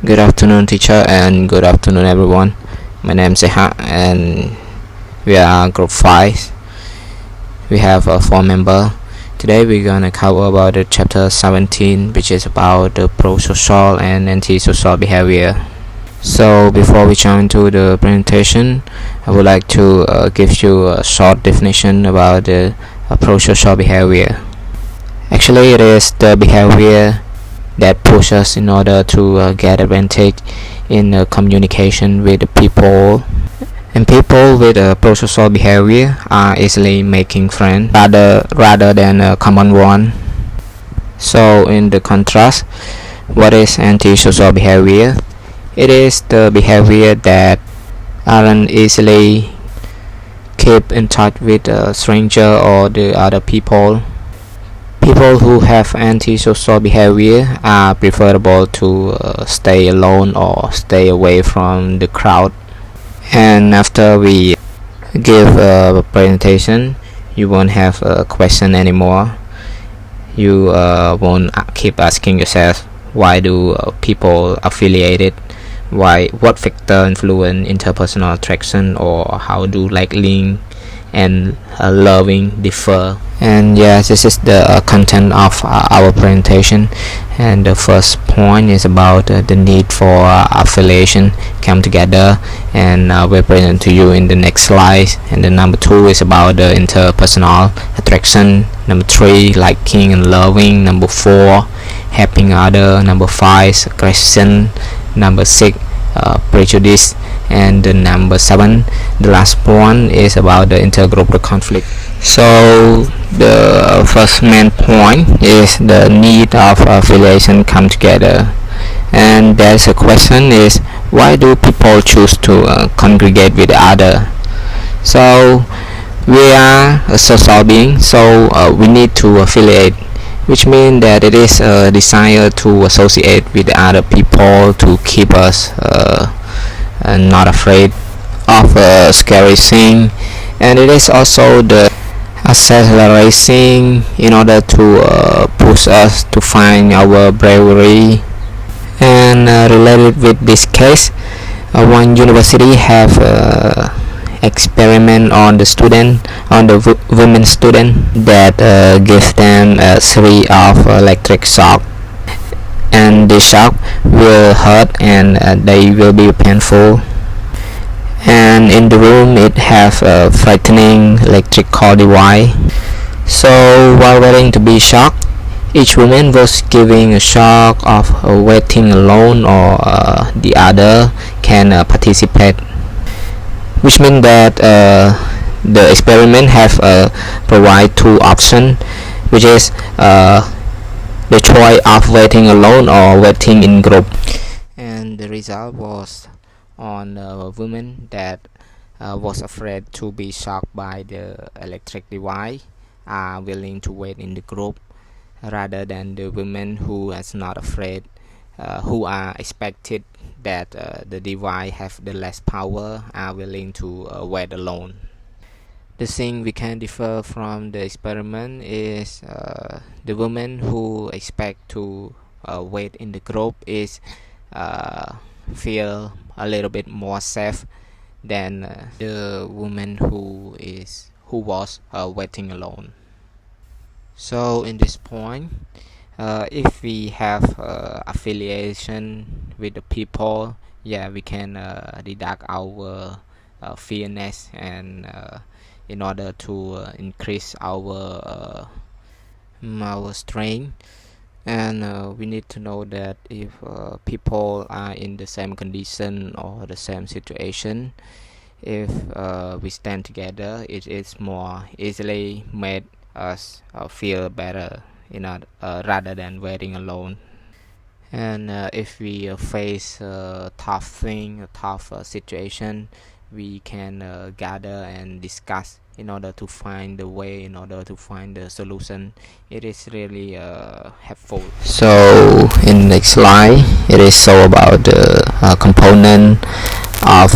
Good afternoon, teacher, and good afternoon, everyone. My name is Seha, and we are group 5. We have a 4 member. Today, we're gonna cover about the chapter 17, which is about the pro-social and anti-social behavior. So, before we jump into the presentation, I would like to give you a short definition about the pro-social behavior. Actually, it is the behavior that push us in order to get advantage in communication with the people. And people with a pro-social behavior are easily making friends rather than a common one. So in the contrast, what is anti-social behavior? It is the behavior that aren't easily keep in touch with a stranger or the other people. People who have antisocial behavior are preferable to stay alone or stay away from the crowd. And after we give a presentation, you won't have a question anymore. You won't keep asking yourself, why do people affiliated? What factor influence interpersonal attraction, or how do liking and loving differ? And yes, this is the content of our presentation. And the first point is about the need for affiliation come together, and we'll present to you in the next slide. And the number 2 is about the interpersonal attraction. Number 3, liking and loving. Number 4, helping other. Number 5, aggression. Number 6, prejudice. And the number 7, the last one, is about the intergroup conflict. So the first main point is the need of affiliation come together, and there's a question is, why do people choose to congregate with other? So we are a social being, so we need to affiliate, which means that it is a desire to associate with other people to keep us not afraid of a scary thing. And it is also the accelerating in order to push us to find our bravery. And related with this case, one university have experiment on the women student that give them a series of electric shock, and the shock will hurt and they will be painful. And in the room it have a frightening electrical device. So while waiting to be shocked, each woman was giving a shock of waiting alone, or the other can participate, which means that the experiment have provide 2 options, which is the choice of waiting alone or waiting in group. And the result was on a woman that was afraid to be shocked by the electric device are willing to wait in the group, rather than the women who is not afraid, who are expected that the device have the less power, are willing to wait alone. The thing we can differ from the experiment is the women who expect to wait in the group is feel a little bit more safe than the woman who was waiting alone. So in this point, if we have affiliation with the people, we can deduct our fearness, and in order to increase our strength. And we need to know that if people are in the same condition or the same situation, if we stand together, it is more easily made us feel better, rather than waiting alone. And if we face a tough thing, a tough situation, we can gather and discuss in order to find the way, in order to find the solution. It is really helpful. So in the next slide, it is so about the component of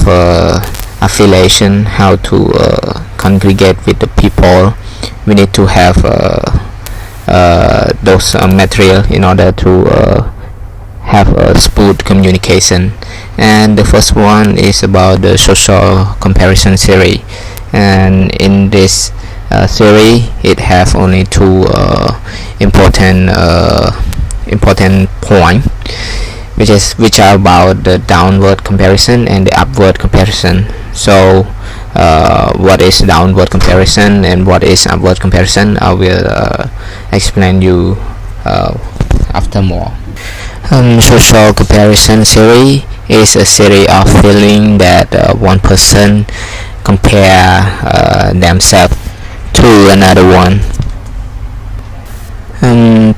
affiliation, how to congregate with the people. We need to have those material in order to have a smooth communication. And the first one is about the social comparison series, and in this series it have only two important point, which are about the downward comparison and the upward comparison. So what is downward comparison and what is upward comparison, I will explain you after more. Social comparison series is a series of feeling that one person compare themselves to another one.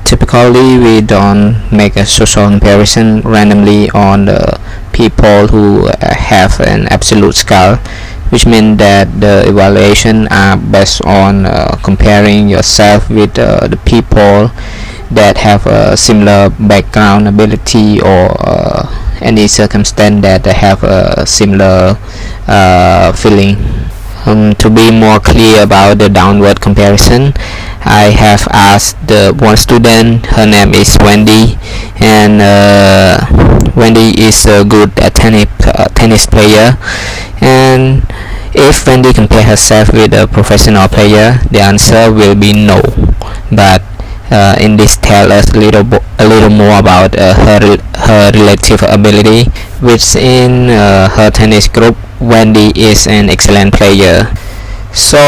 Typically we don't make a social comparison randomly on the people who have an absolute score, which means that the evaluation are based on comparing yourself with the people that have a similar background, ability, or any circumstance that have a similar feeling. To be more clear about the downward comparison, I have asked the one student. Her name is Wendy, and Wendy is a good tennis player. And if Wendy compare herself with a professional player, the answer will be no. But in this tell us a little more about her relative ability. Within her tennis group, Wendy is an excellent player. So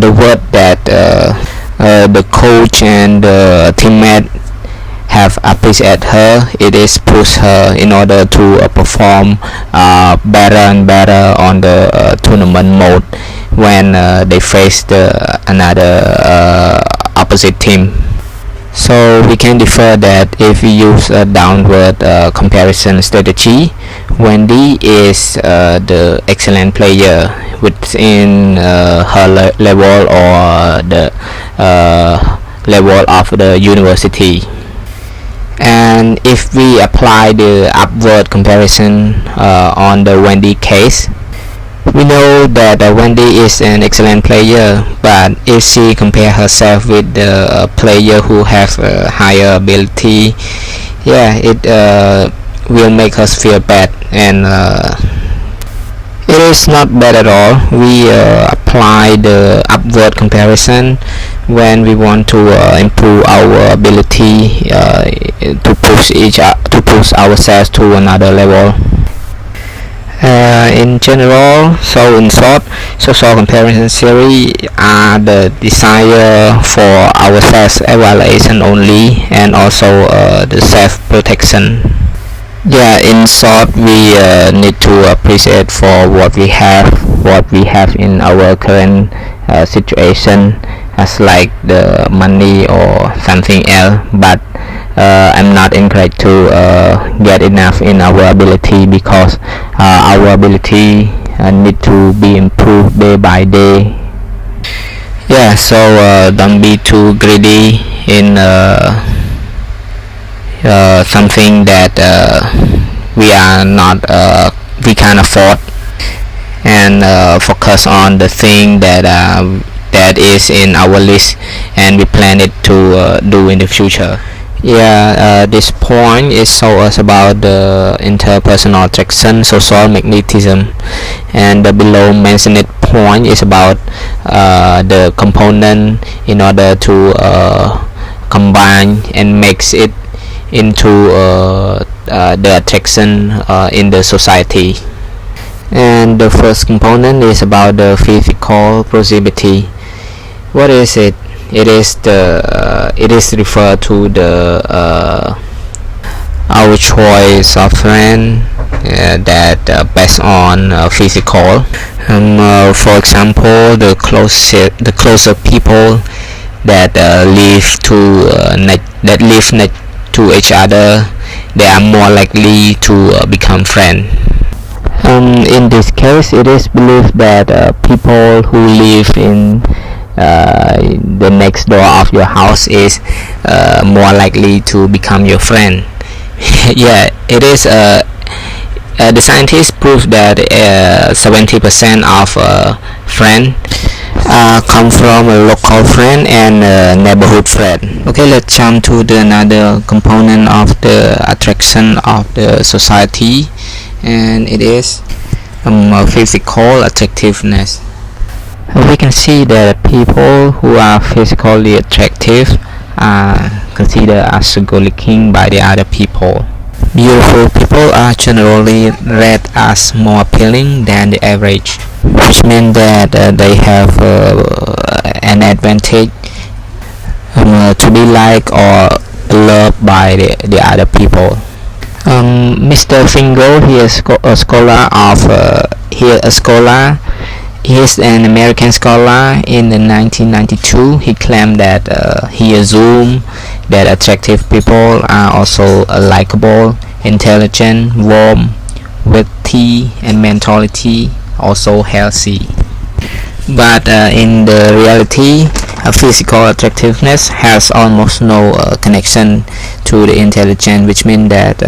the word that the coach and the teammate have appreciated her, it is push her in order to perform better and better on the tournament mode when they face another opposite team. So we can infer that if we use a downward comparison strategy, Wendy is the excellent player within her level or the level of the university. And if we apply the upward comparison on the Wendy case, we know that Wendy is an excellent player, but if she compare herself with the player who have a higher ability, it will make us feel bad, and it is not bad at all. We apply the upward comparison when we want to improve our ability to push ourselves to another level. In general, so in short, social comparison series are the desire for our self-evaluation only, and also the self-protection. In short, we need to appreciate for what we have in our current situation, as like the money or something else, but I'm not encouraged to get enough in our ability, because our ability need to be improved day by day. So don't be too greedy in something that we can't afford, and focus on the thing that is in our list, and we plan it to do in the future. This point is show us about the interpersonal attraction, social magnetism, and the below mentioned point is about the component in order to combine and makes it into the attraction in the society. And the first component is about the physical proximity. What is it? It is referred to the our choice of friend that based on physical. For example, the closer people that live next to each other, they are more likely to become friends. In this case, it is believed that people who live in the next door of your house is more likely to become your friend. It is the scientists prove that 70% of friends come from a local friend and a neighborhood friend. Okay, let's jump to the another component of the attraction of the society, and it is physical attractiveness. We can see that people who are physically attractive are considered as good looking by the other people. Beautiful people are generally read as more appealing than the average, which means that they have an advantage to be liked or loved by the other people. Mr. Fingo, he is a scholar of he is an American scholar. In 1992, he claimed that he assumed that attractive people are also likable, intelligent, warm, witty, and mentally also healthy. But in the reality, physical attractiveness has almost no connection to the intelligence, which means that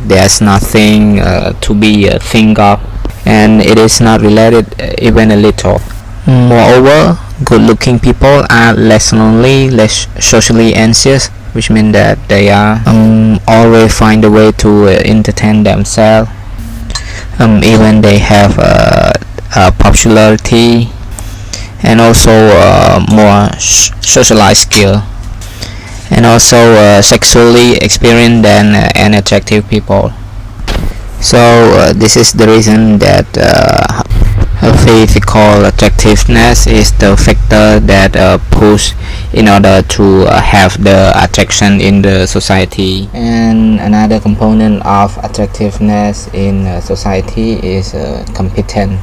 there's nothing to be think of, and it is not related even a little. Moreover, good-looking people are less lonely, less socially anxious, which means that they are always find a way to entertain themselves. Even they have popularity and also more socialized skill, and also sexually experienced than unattractive people. So this is the reason that physical attractiveness is the factor that push in order to have the attraction in the society. And another component of attractiveness in society is competence.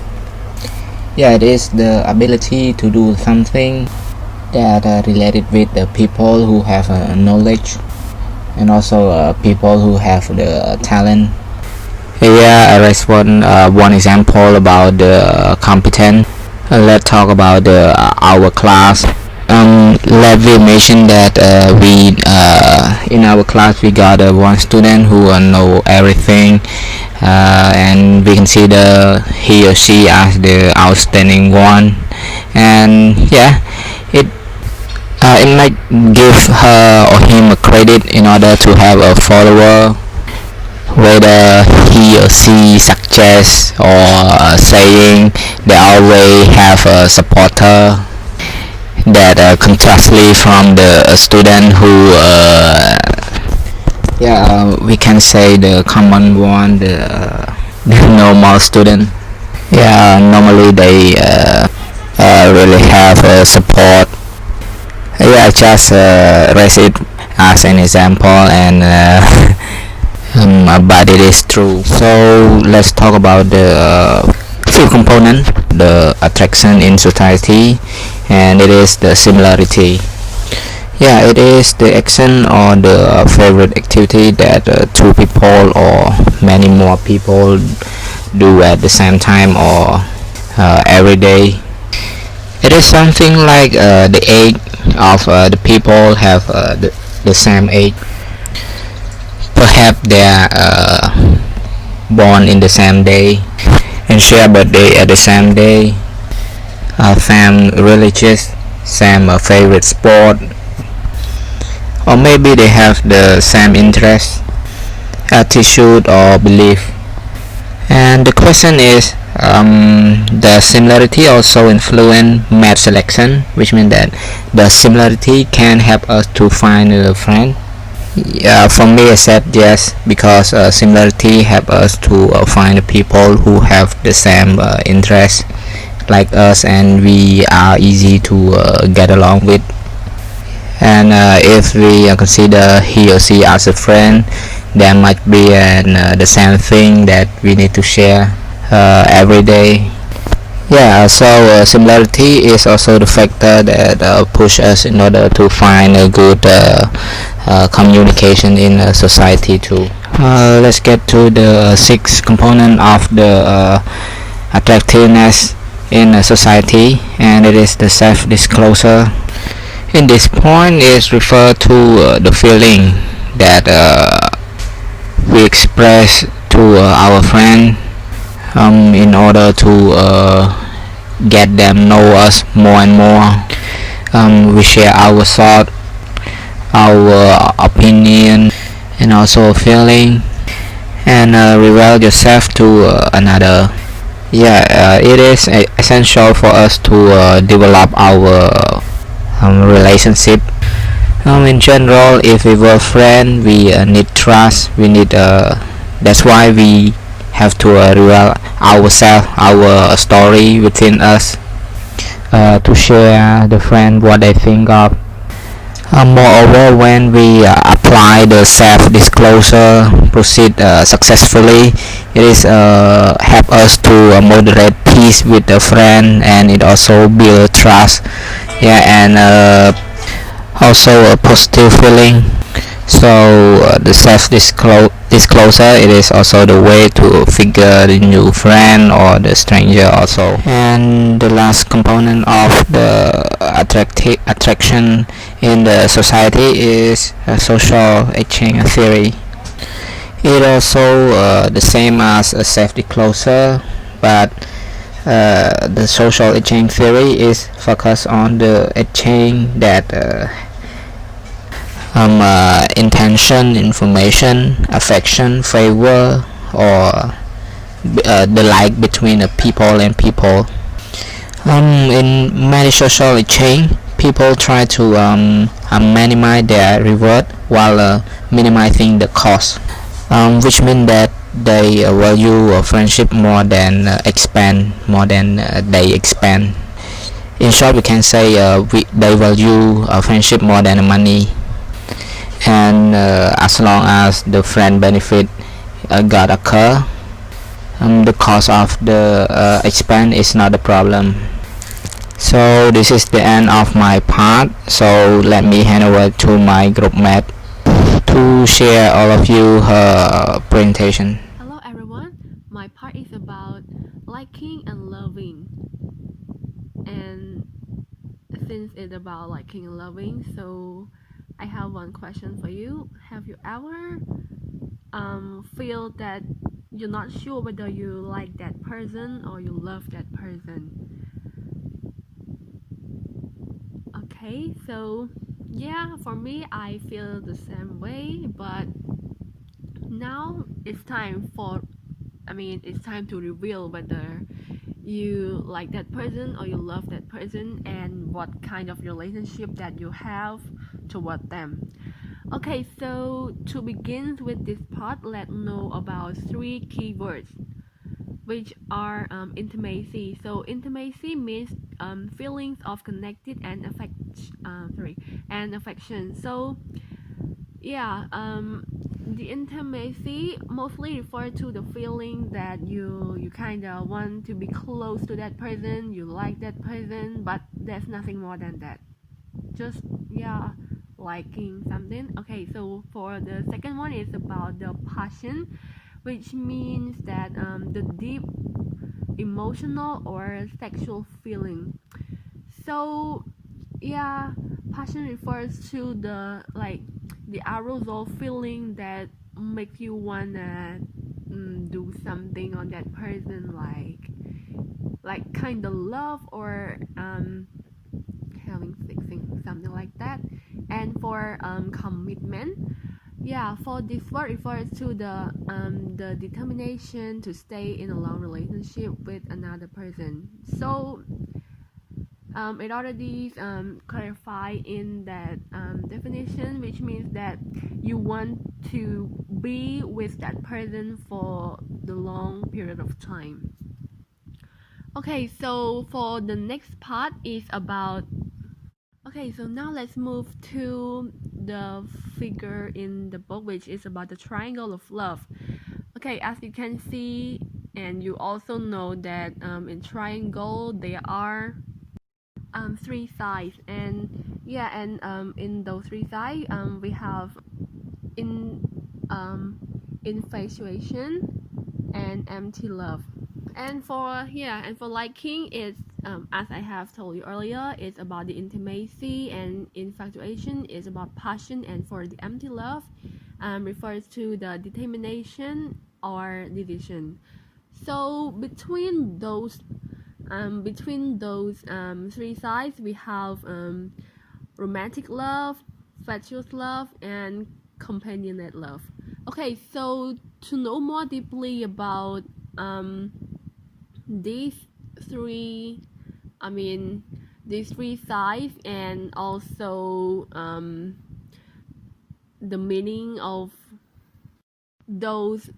Yeah, it is the ability to do something that related with the people who have knowledge, and also people who have the talent. Here I raise one example about the competence. Let's talk about our class. Let me mention that we in our class we got one student who know everything, and we consider he or she as the outstanding one. And yeah, it might give her or him a credit in order to have a follower, whether he or she suggests or saying. They always have a supporter that contrastly from the student who we can say the common one, the normal student. Yeah, normally they really have support. I just raise it as an example, and but it is true. So let's talk about the few component, the attraction in society, and it is the similarity. Yeah, it is the action or the favorite activity that two people or many more people do at the same time or every day. It is something like the age of the people have the same age. Perhaps they are born in the same day and share birthday at the same day, same religious, same favorite sport, or maybe they have the same interest, attitude, or belief. And the question is, the similarity also influence match selection, which means that the similarity can help us to find a friend. Yeah, for me I said yes, because similarity help us to find people who have the same interest like us, and we are easy to get along with. And if we consider he or she as a friend, there might be the same thing that we need to share every day. Yeah, so similarity is also the factor that push us in order to find a good communication in society too. Let's get to the sixth component of the attractiveness in society, and it is the self-disclosure. In this point is referred to the feeling that we express to our friend in order to get them know us more and more. We share our thought, our opinion, and also feeling, and reveal yourself to another. Yeah, it is essential for us to develop our relationship. In general, if we were friends, we need trust. We need. That's why we have to reveal ourselves, our story within us, to share the friend what they think of. Moreover, when we apply the self-disclosure proceed successfully, it is help us to moderate peace with the friend, and it also build trust. Yeah, and also a positive feeling. So the self-disclosure, it is also the way to figure the new friend or the stranger also. And the last component of the attraction in the society is social exchange theory. It also the same as a self-disclosure, but the social exchange theory is focused on the exchange that intention, information, affection, favor, or the like between people and people. In many social exchange, people try to minimize their reward while minimizing the cost, which means that they value friendship more than they expand. In short, we can say they value friendship more than money, and as long as the friend benefit got occur, the cost of the expand is not a problem. So this is the end of my part, so let me hand over to my group mate to share all of you her presentation. Hello everyone, my part is about liking and loving. And since it's about liking and loving, so I have one question for you. Have you ever feel that you're not sure whether you like that person or you love that person? Okay, so yeah, for me I feel the same way, but now it's time it's time to reveal whether you like that person or you love that person and what kind of relationship that you have toward them. Okay, so to begin with this part, let's know about three keywords, which are intimacy. So intimacy means feelings of connected and affection. So yeah, the intimacy mostly refer to the feeling that you kind of want to be close to that person, you like that person, but there's nothing more than that. Just yeah, liking something. Okay, so for the second one is about the passion, which means that the deep emotional or sexual feeling. So yeah, passion refers to the arousal feeling that makes you wanna do something on that person, like kind of love or having fixing something like that. And for commitment, yeah, for this word refers to the determination to stay in a long relationship with another person. So it already clarify in that definition, which means that you want to be with that person for the long period of time. Okay, so for the next part is about. Okay, so now let's move to the figure in the book, which is about the triangle of love. Okay, as you can see, and you also know that in triangle there are three sides, and yeah, and in those three sides we have in infatuation and empty love. And for liking, it's as I have told you earlier, it's about the intimacy, and infatuation is about passion, and for the empty love refers to the determination or decision. So between those Between those three sides, we have romantic love, fatuous love, and companionate love. Okay, so to know more deeply about these three, I mean, these three sides, and also the meaning of those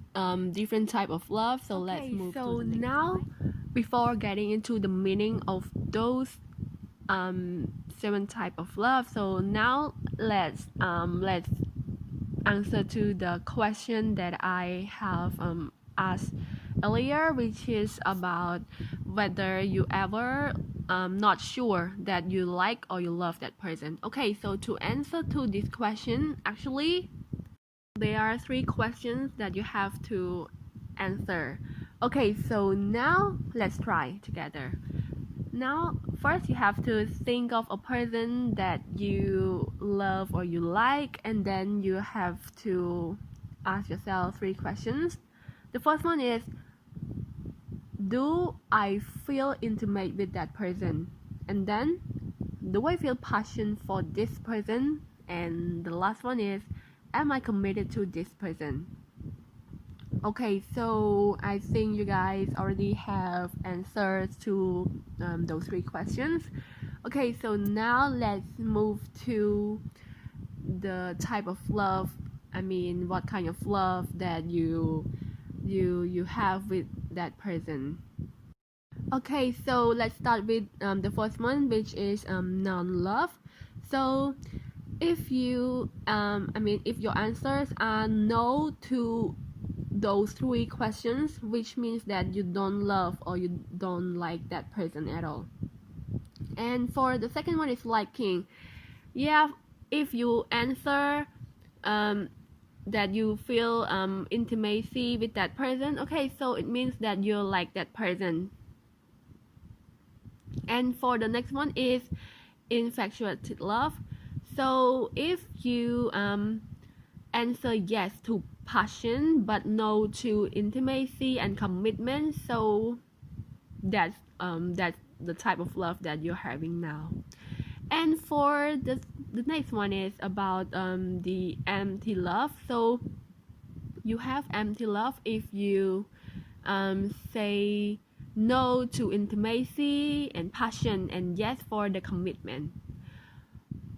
different type of love. So let's move to the next slide. Before getting into the meaning of those 7 type of love, so now let's answer to the question that I have asked earlier, which is about whether you ever not sure that you like or you love that person. Okay, so to answer to this question, actually there are 3 questions that you have to answer. Okay, so now let's try together. Now, first you have to think of a person that you love or you like, and then you have to ask yourself 3 questions. The first one is, do I feel intimate with that person? And then, do I feel passion for this person? And the last one is, am I committed to this person? Okay, so I think you guys already have answers to those 3 questions. Okay, so now let's move to the type of love. I mean, what kind of love that you have with that person. Okay, so let's start with the first one, which is non-love. So if you if your answers are no to those 3 questions, which means that you don't love or you don't like that person at all. And for the second one is liking. Yeah, if you answer that you feel intimacy with that person, okay, so it means that you like that person. And for the next one is infatuated love. So if you answer yes to passion but no to intimacy and commitment, so that's the type of love that you're having now. And for the next one is about the empty love. So you have empty love if you say no to intimacy and passion and yes for the commitment.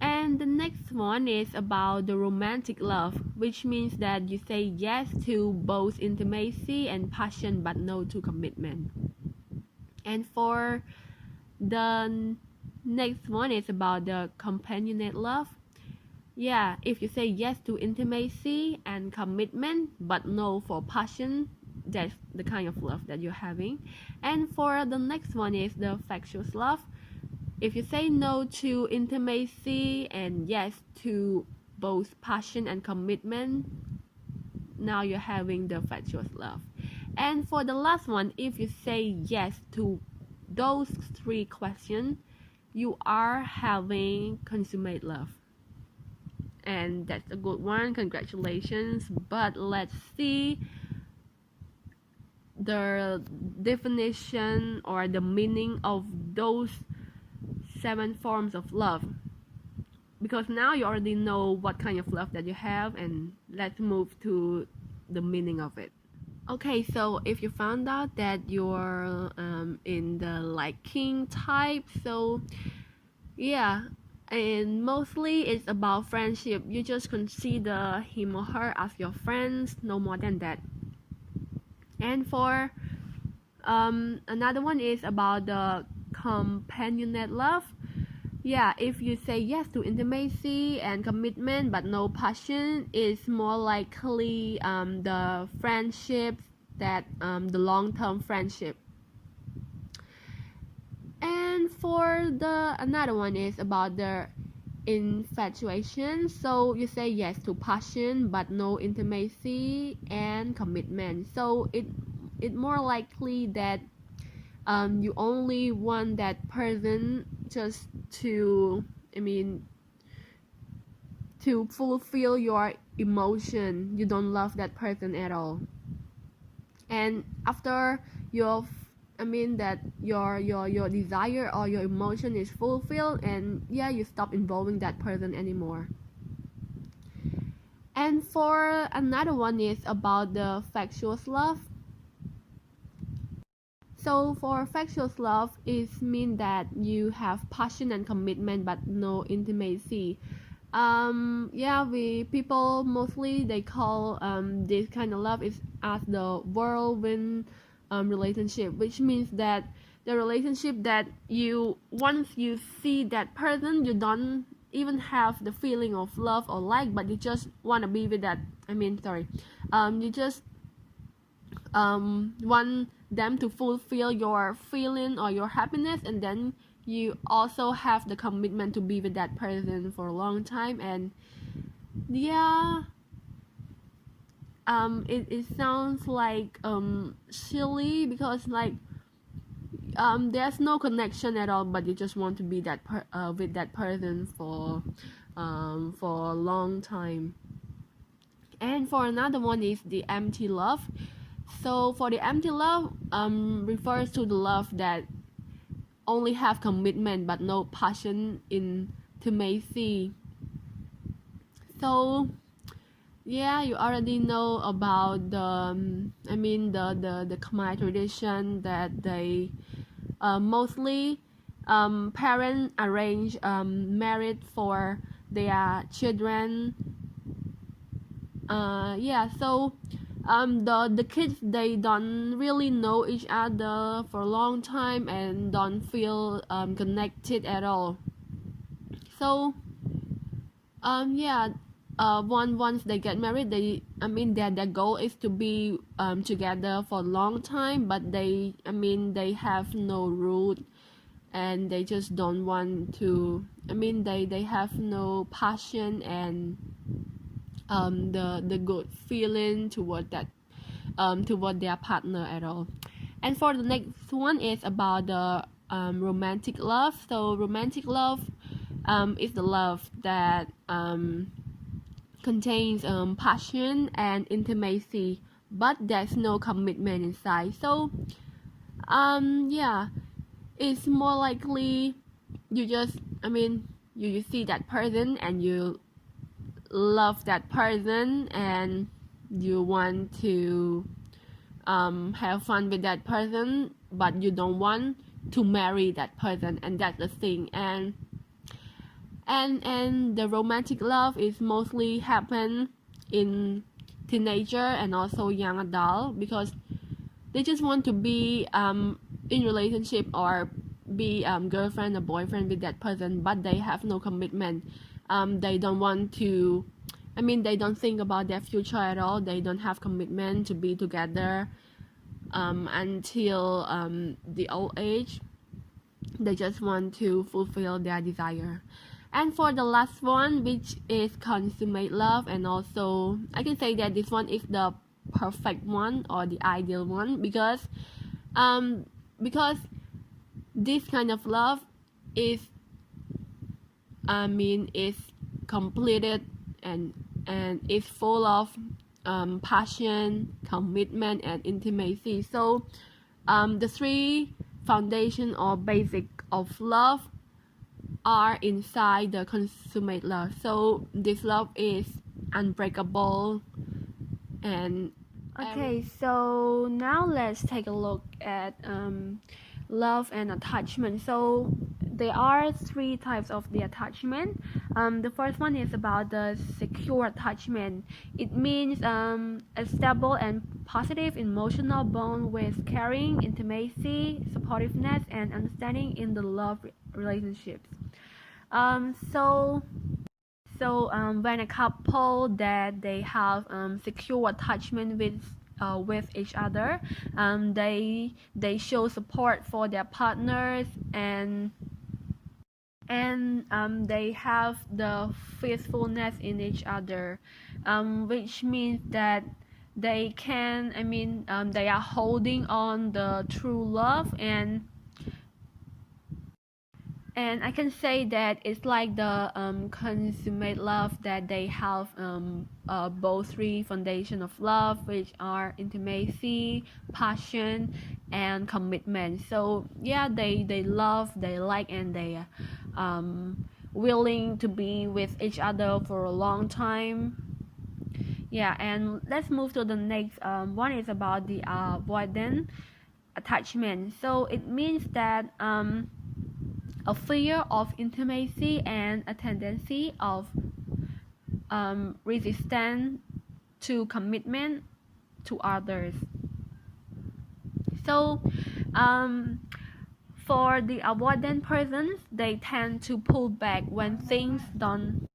And the next one is about the romantic love, which means that you say yes to both intimacy and passion but no to commitment. And for the next one is about the companionate love. Yeah, if you say yes to intimacy and commitment but no for passion, that's the kind of love that you're having. And for the next one is the fatuous love. If you say no to intimacy and yes to both passion and commitment, now you're having the fatuous love. And for the last one, if you say yes to those 3 questions, you are having consummate love. And that's a good one, congratulations. But let's see the definition or the meaning of those 7 forms of love, because now you already know what kind of love that you have, and let's move to the meaning of it. Okay, so if you found out that you're in the liking type, so yeah, and mostly it's about friendship. You just consider him or her as your friends, no more than that. And for another one is about the companionate love. Yeah, if you say yes to intimacy and commitment but no passion, it's more likely the friendships that the long-term friendship. And for the another one is about the infatuation. So you say yes to passion but no intimacy and commitment. So it more likely that you only want that person just to to fulfill your emotion. You don't love that person at all. And after you've I mean that your desire or your emotion is fulfilled, and yeah, you stop involving that person anymore. And for another one is about the factual love. So for factual love, it means that you have passion and commitment but no intimacy. Yeah, we people mostly they call this kind of love is as the whirlwind relationship, which means that the relationship that you once you see that person, you don't even have the feeling of love or like, but you just want to be with that. You just want them to fulfill your feeling or your happiness, and then you also have the commitment to be with that person for a long time. And yeah, it sounds like silly because like there's no connection at all, but you just want to be with that person for a long time. And for another one is the empty love. So for the empty love refers to the love that only have commitment but no passion, intimacy. So yeah, you already know about the Khmer tradition that they mostly parents arrange marriage for their children. So the kids, they don't really know each other for a long time and don't feel connected at all. So once they get married, their goal is to be together for a long time, but they have no root, and they just don't want to. They have no passion and the good feeling toward their partner at all. And for the next one is about the romantic love. So romantic love is the love that contains passion and intimacy, but there's no commitment inside. So it's more likely you just you see that person and you love that person and you want to have fun with that person, but you don't want to marry that person, and that's the thing. And the romantic love is mostly happen in teenager and also young adult, because they just want to be in relationship or be girlfriend or boyfriend with that person, but they have no commitment. They don't want to they don't think about their future at all. They don't have commitment to be together until the old age. They just want to fulfill their desire. And for the last one, which is consummate love, and also I can say that this one is the perfect one or the ideal one, because this kind of love is is completed and is full of passion, commitment, and intimacy. So the three foundation or basic of love are inside the consummate love. So this love is unbreakable. And okay, so now let's take a look at love and attachment. So there are three types of the attachment. The first one is about the secure attachment. It means a stable and positive emotional bond with caring, intimacy, supportiveness, and understanding in the love relationships. When a couple that they have secure attachment with each other, they show support for their partners, and they have the faithfulness in each other, which means that they can they are holding on the true love, and And I can say that it's like the consummate love that they have both three foundation of love, which are intimacy, passion, and commitment. So yeah, they love, they like, and they willing to be with each other for a long time. Yeah, and let's move to the next one. Is about the avoidant attachment. So it means that a fear of intimacy and a tendency of resistance to commitment to others. So for the avoidant persons, they tend to pull back when things don't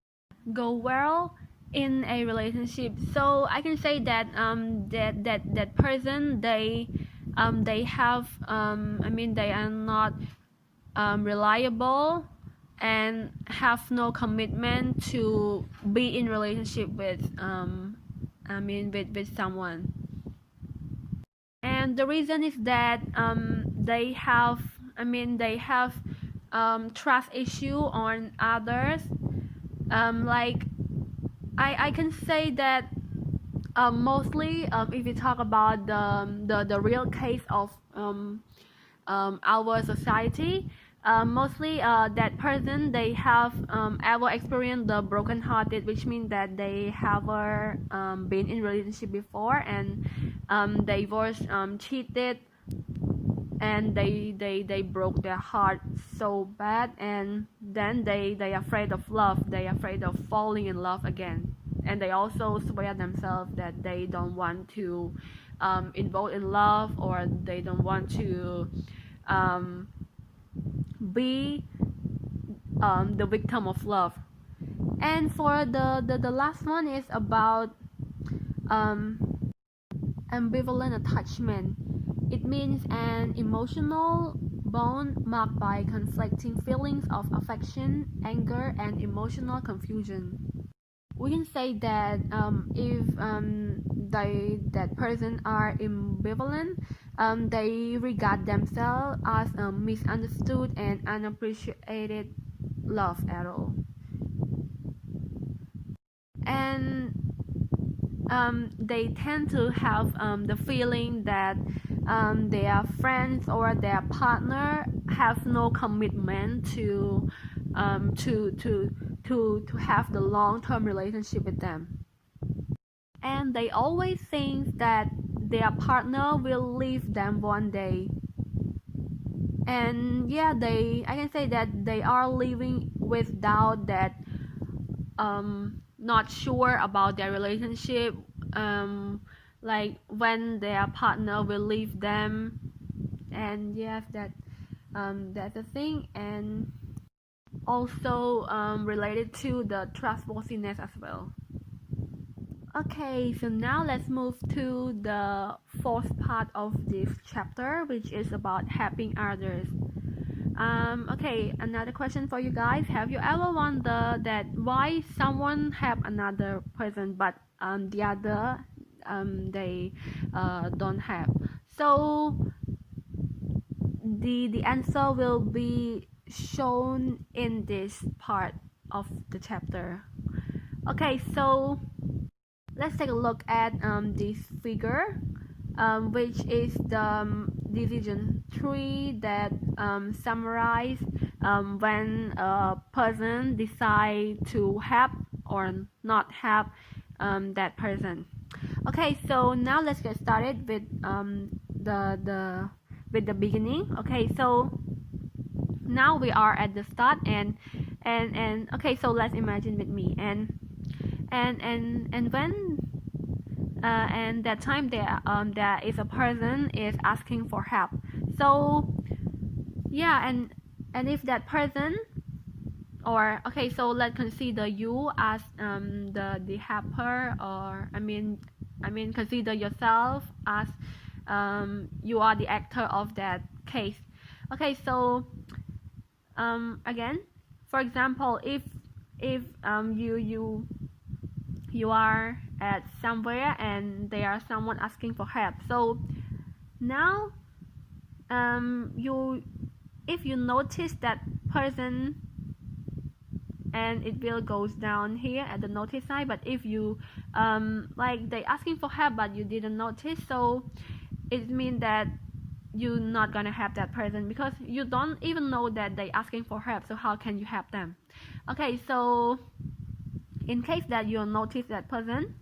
go well in a relationship. So I can say that that person, they have they are not reliable and have no commitment to be in relationship with with someone. And the reason is that they have trust issue on others. Like I can say that mostly if you talk about the real case of our society, mostly that person, they have ever experienced the broken hearted, which means that they have been in relationship before, and they was cheated, and they broke their heart so bad, and then they afraid of love, they afraid of falling in love again, and they also swear themselves that they don't want to involve in love, or they don't want to be the victim of love. And for the last one is about ambivalent attachment. It means an emotional bond marked by conflicting feelings of affection, anger, and emotional confusion. We can say that if that person are ambivalent, they regard themselves as misunderstood and unappreciated love at all. And they tend to have the feeling that their friends or their partner have no commitment to have the long-term relationship with them, and they always think that their partner will leave them one day. And yeah, I can say that they are living with doubt, that not sure about their relationship, like when their partner will leave them. And yes, that's the thing. And also related to the trustworthiness as well. Okay, so now let's move to the fourth part of this chapter, which is about helping others. Okay, another question for you guys. Have you ever wondered that why someone help another person but the other they don't have? So the answer will be shown in this part of the chapter. Okay, so let's take a look at this figure, which is the decision tree that summarize when a person decide to help or not help that person. Okay, so now let's get started with the beginning. Okay, so now we are at the start, and okay, so let's imagine with me, and when and that time there is a person is asking for help. So yeah, and if that person, or okay, so let's consider you as the helper, or I mean consider yourself as you are the actor of that case. Okay, so again, for example, if you are at somewhere and there are someone asking for help. So now if you notice that person, and it will goes down here at the notice sign. But if you like they asking for help but you didn't notice, so it means that you're not gonna help that person because you don't even know that they asking for help, so how can you help them? Okay, so in case that you notice that person,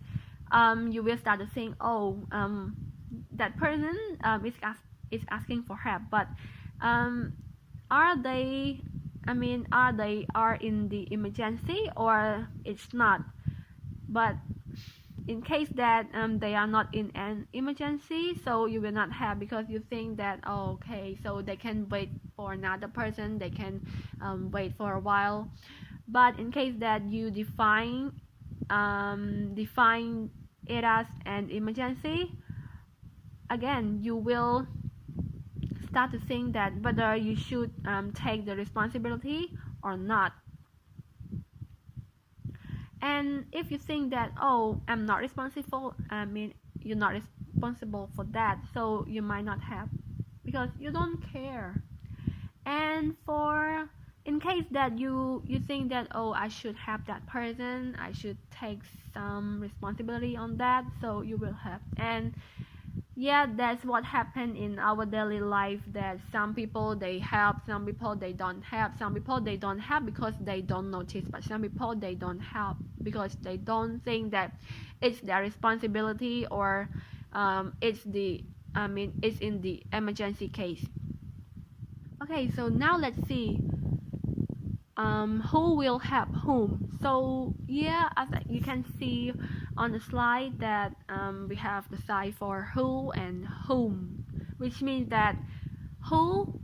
you will start to think, oh, that person is asking for help, but are they are in the emergency or it's not? But in case that they are not in an emergency, so you will not have, because you think that, oh, okay, so they can wait for another person, they can wait for a while. But in case that you define it as an emergency, again you will start to think that whether you should take the responsibility or not. And if you think that, oh, I'm not responsible, you're not responsible for that, so you might not have, because you don't care. And for in case that you think that, oh, I should help that person, I should take some responsibility on that, so you will help. And yeah, that's what happened in our daily life, that some people they help, some people they don't help, some people they don't help because they don't notice, but some people they don't help because they don't think that it's their responsibility, or it's in the emergency case. Okay, so now let's see who will help whom. So yeah, as you can see on the slide that we have the sign for who and whom, which means that who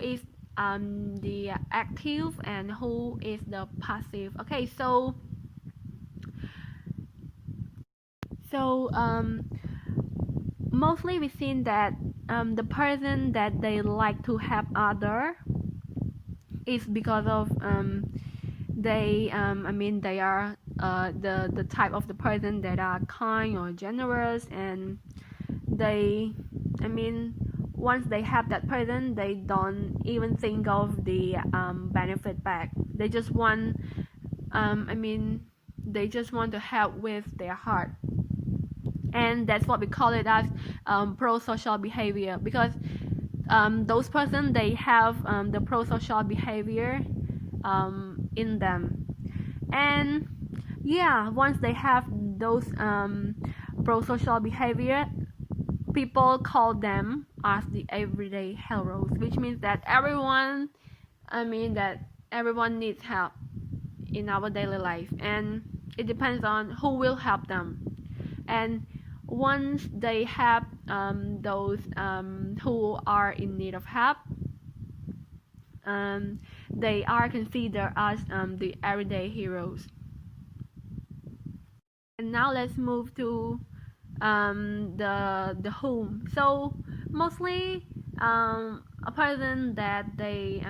is the active and who is the passive. Okay, so mostly we've seen that the person that they like to help other is because of they are the type of the person that are kind or generous, and they once they have that person, they don't even think of the benefit back. They just want they just want to help with their heart, and that's what we call it as pro-social behavior, because those persons they have the pro-social behavior in them. And yeah, once they have those pro-social behavior, people call them as the everyday heroes, which means that everyone needs help in our daily life, and it depends on who will help them. And once they have those who are in need of help, they are considered as the everyday heroes. And now let's move to the whom. So mostly a person that they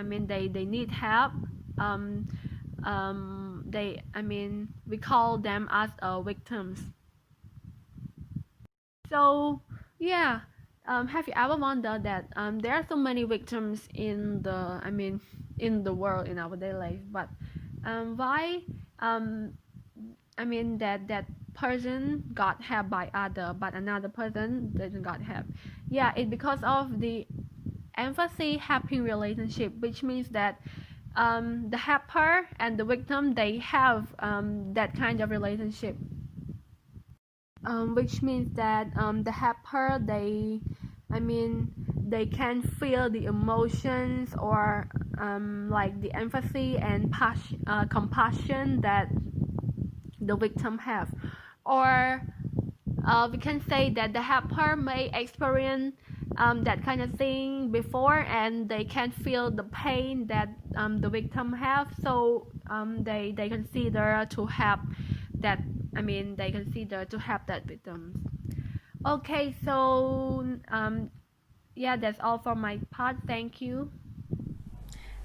need help, we call them as victims. So yeah, have you ever wondered that there are so many victims in the world, in our daily life, but why that person got help by other, but another person doesn't got help? Yeah, it's because of the empathy helping relationship, which means that the helper and the victim, they have that kind of relationship, which means that the helper, they can feel the emotions, or like the empathy and compassion that the victim have. Or we can say that the helper may experience that kind of thing before, and they can feel the pain that the victim have, so they consider to help that they consider to help that victim. Okay, so yeah, that's all for my part. Thank you.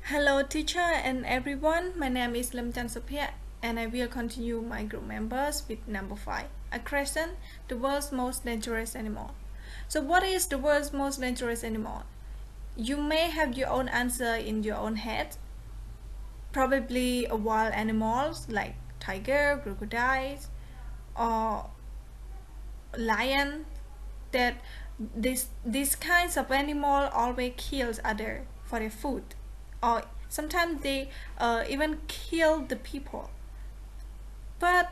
Hello teacher and everyone, my name is Lemchan Sophia, and I will continue my group members with number 5, a question, the world's most dangerous animal. So what is the world's most dangerous animal? You may have your own answer in your own head. Probably wild animals like tiger, crocodiles, or lion. That these kinds of animal always kills other for their food, or sometimes they even kill the people. But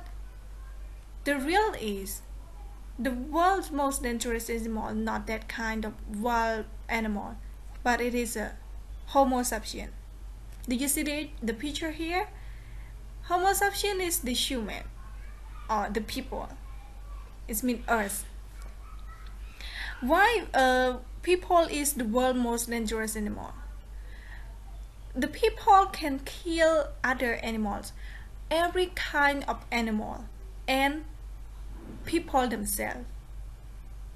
the real is the world's most dangerous animal, not that kind of wild animal, but it is a Homo sapien. Do you see the picture here? Homo sapien is the human or the people. It means Earth. Why people is the world's most dangerous animal? The people can kill other animals, every kind of animal, and people themselves,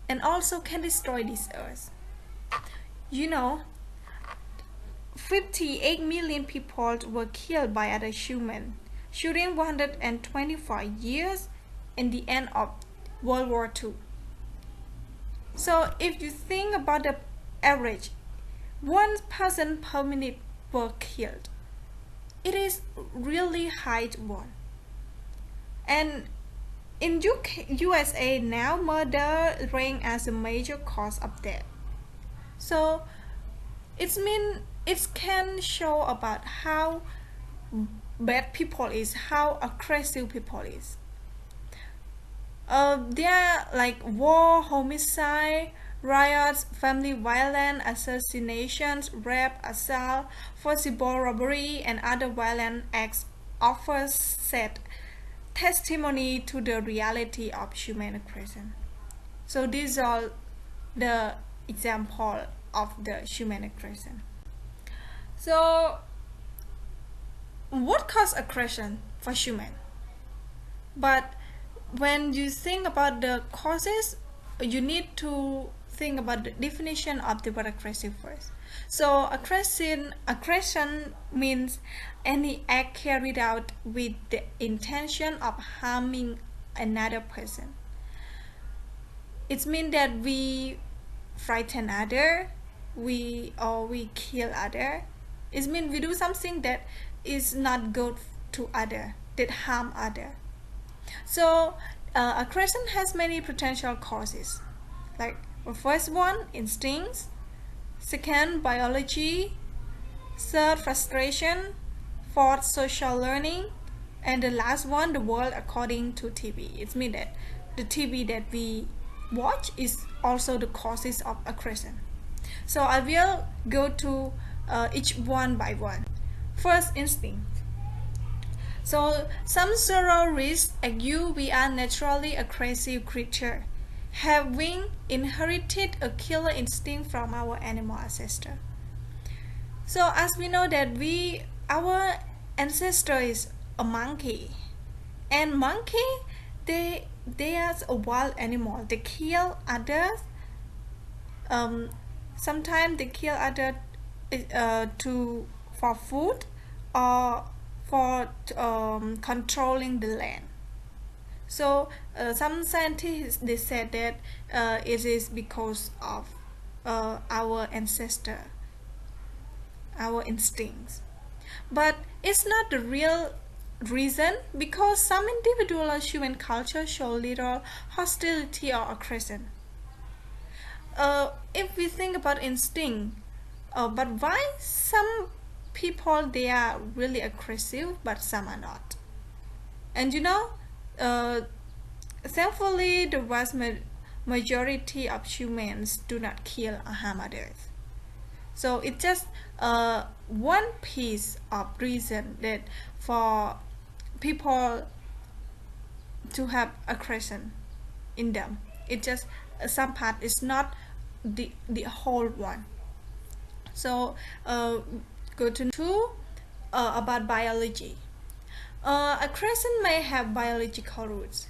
and also can destroy this earth. You know, 58 million people were killed by other humans during 125 years in the end of World War II. So if you think about the average, 1 person per minute were killed. It is really high one. And in USA now, murder ranks as a major cause of death. So it can show about how bad people is, how aggressive people is. There are like war, homicide, riots, family violence, assassinations, rape, assault, forcible robbery, and other violent acts offer set testimony to the reality of human aggression. So these are the example of the human aggression. So what causes aggression for human? But when you think about the causes, you need to think about the definition of the word aggressive first. So aggression means any act carried out with the intention of harming another person. It means that we frighten other, we kill other. It means we do something that is not good to other, that harm other. So aggression has many potential causes, like the first one, instincts; second, biology; third, frustration; fourth, social learning; and the last one, the world according to TV. It means that the TV that we watch is also the causes of aggression. So I will go to each one by one. First, instinct. So some zoologists argue we are naturally aggressive creatures, having inherited a killer instinct from our animal ancestor. So as we know that our ancestor is a monkey, and monkey they are a wild animal. They kill others. Sometimes they kill others for food or for controlling the land. So some scientists they said that it is because of our ancestor, our instincts. But it's not the real reason, because some individual human culture show little hostility or aggression. If we think about instinct, but why some people they are really aggressive but some are not? And thankfully the vast majority of humans do not kill or harm others. So it's just one piece of reason that for people to have aggression in them. It just some part is not the whole one. So go to 2 about biology. Aggression may have biological roots.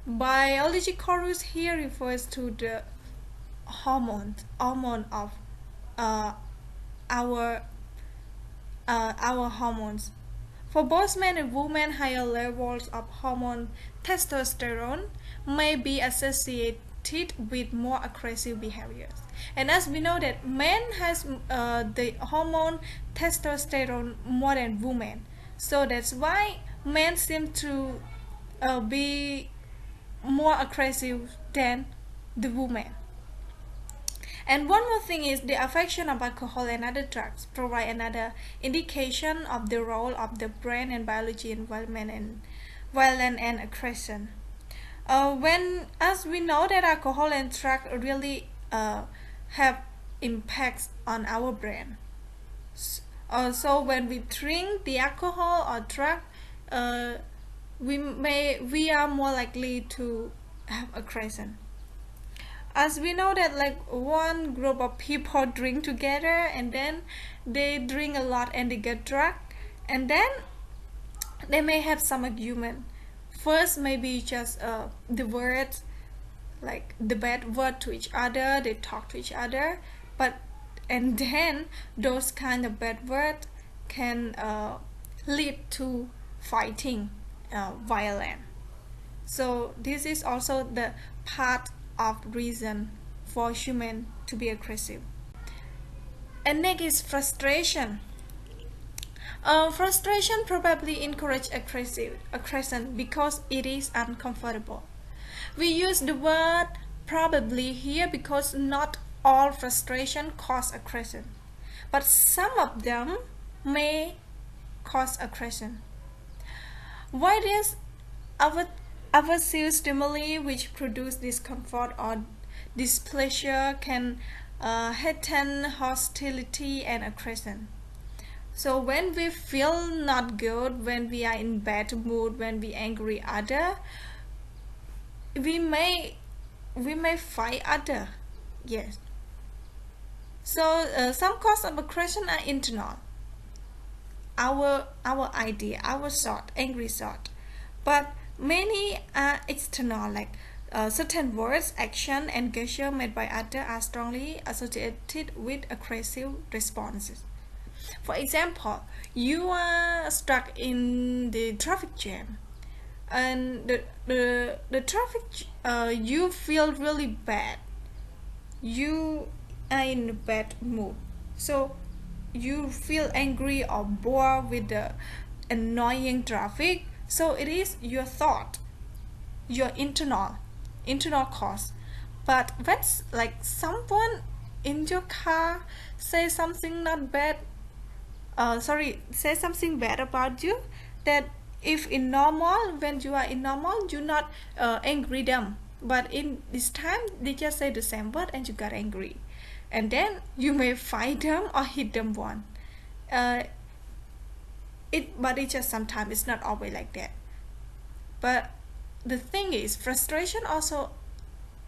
Biological roots here refers to the hormone of our hormones. For both men and women, higher levels of hormone testosterone may be associated with more aggressive behaviors. And as we know that men has the hormone testosterone more than women, so that's why men seem to be more aggressive than the woman. And one more thing is the affection of alcohol and other drugs provide another indication of the role of the brain and biology in violence and aggression. When, as we know that alcohol and drug really have impacts on our brain. So when we drink the alcohol or drug, we are more likely to have aggression. As we know that like one group of people drink together and then they drink a lot and they get drunk, and then they may have some argument. First maybe just the words, like the bad word to each other, they talk to each other, and then those kind of bad words can lead to fighting, violence. So this is also the part of reason for human to be aggressive. And next is frustration. Frustration probably encourage aggression because it is uncomfortable. We use the word probably here because not all frustration cause aggression, but some of them may cause aggression. Why does aversive stimuli which produce discomfort or displeasure can heighten hostility and aggression? So when we feel not good, when we are in bad mood, when we angry other, we may fight other. Yes. So some cause of aggression are internal. Our idea, our thought, angry thought, but many are external, like certain words, action, and gesture made by others are strongly associated with aggressive responses. For example, you are stuck in the traffic jam, and the traffic, you feel really bad. You are in a bad mood, so you feel angry or bored with the annoying traffic. So it is your thought, your internal cause. But when like someone in your car say something not bad, say something bad about you, that if in normal, when you are in normal, you not angry them, but in this time they just say the same word and you got angry, and then you may fight them or hit them one. But it's just sometimes, it's not always like that. But the thing is, frustration also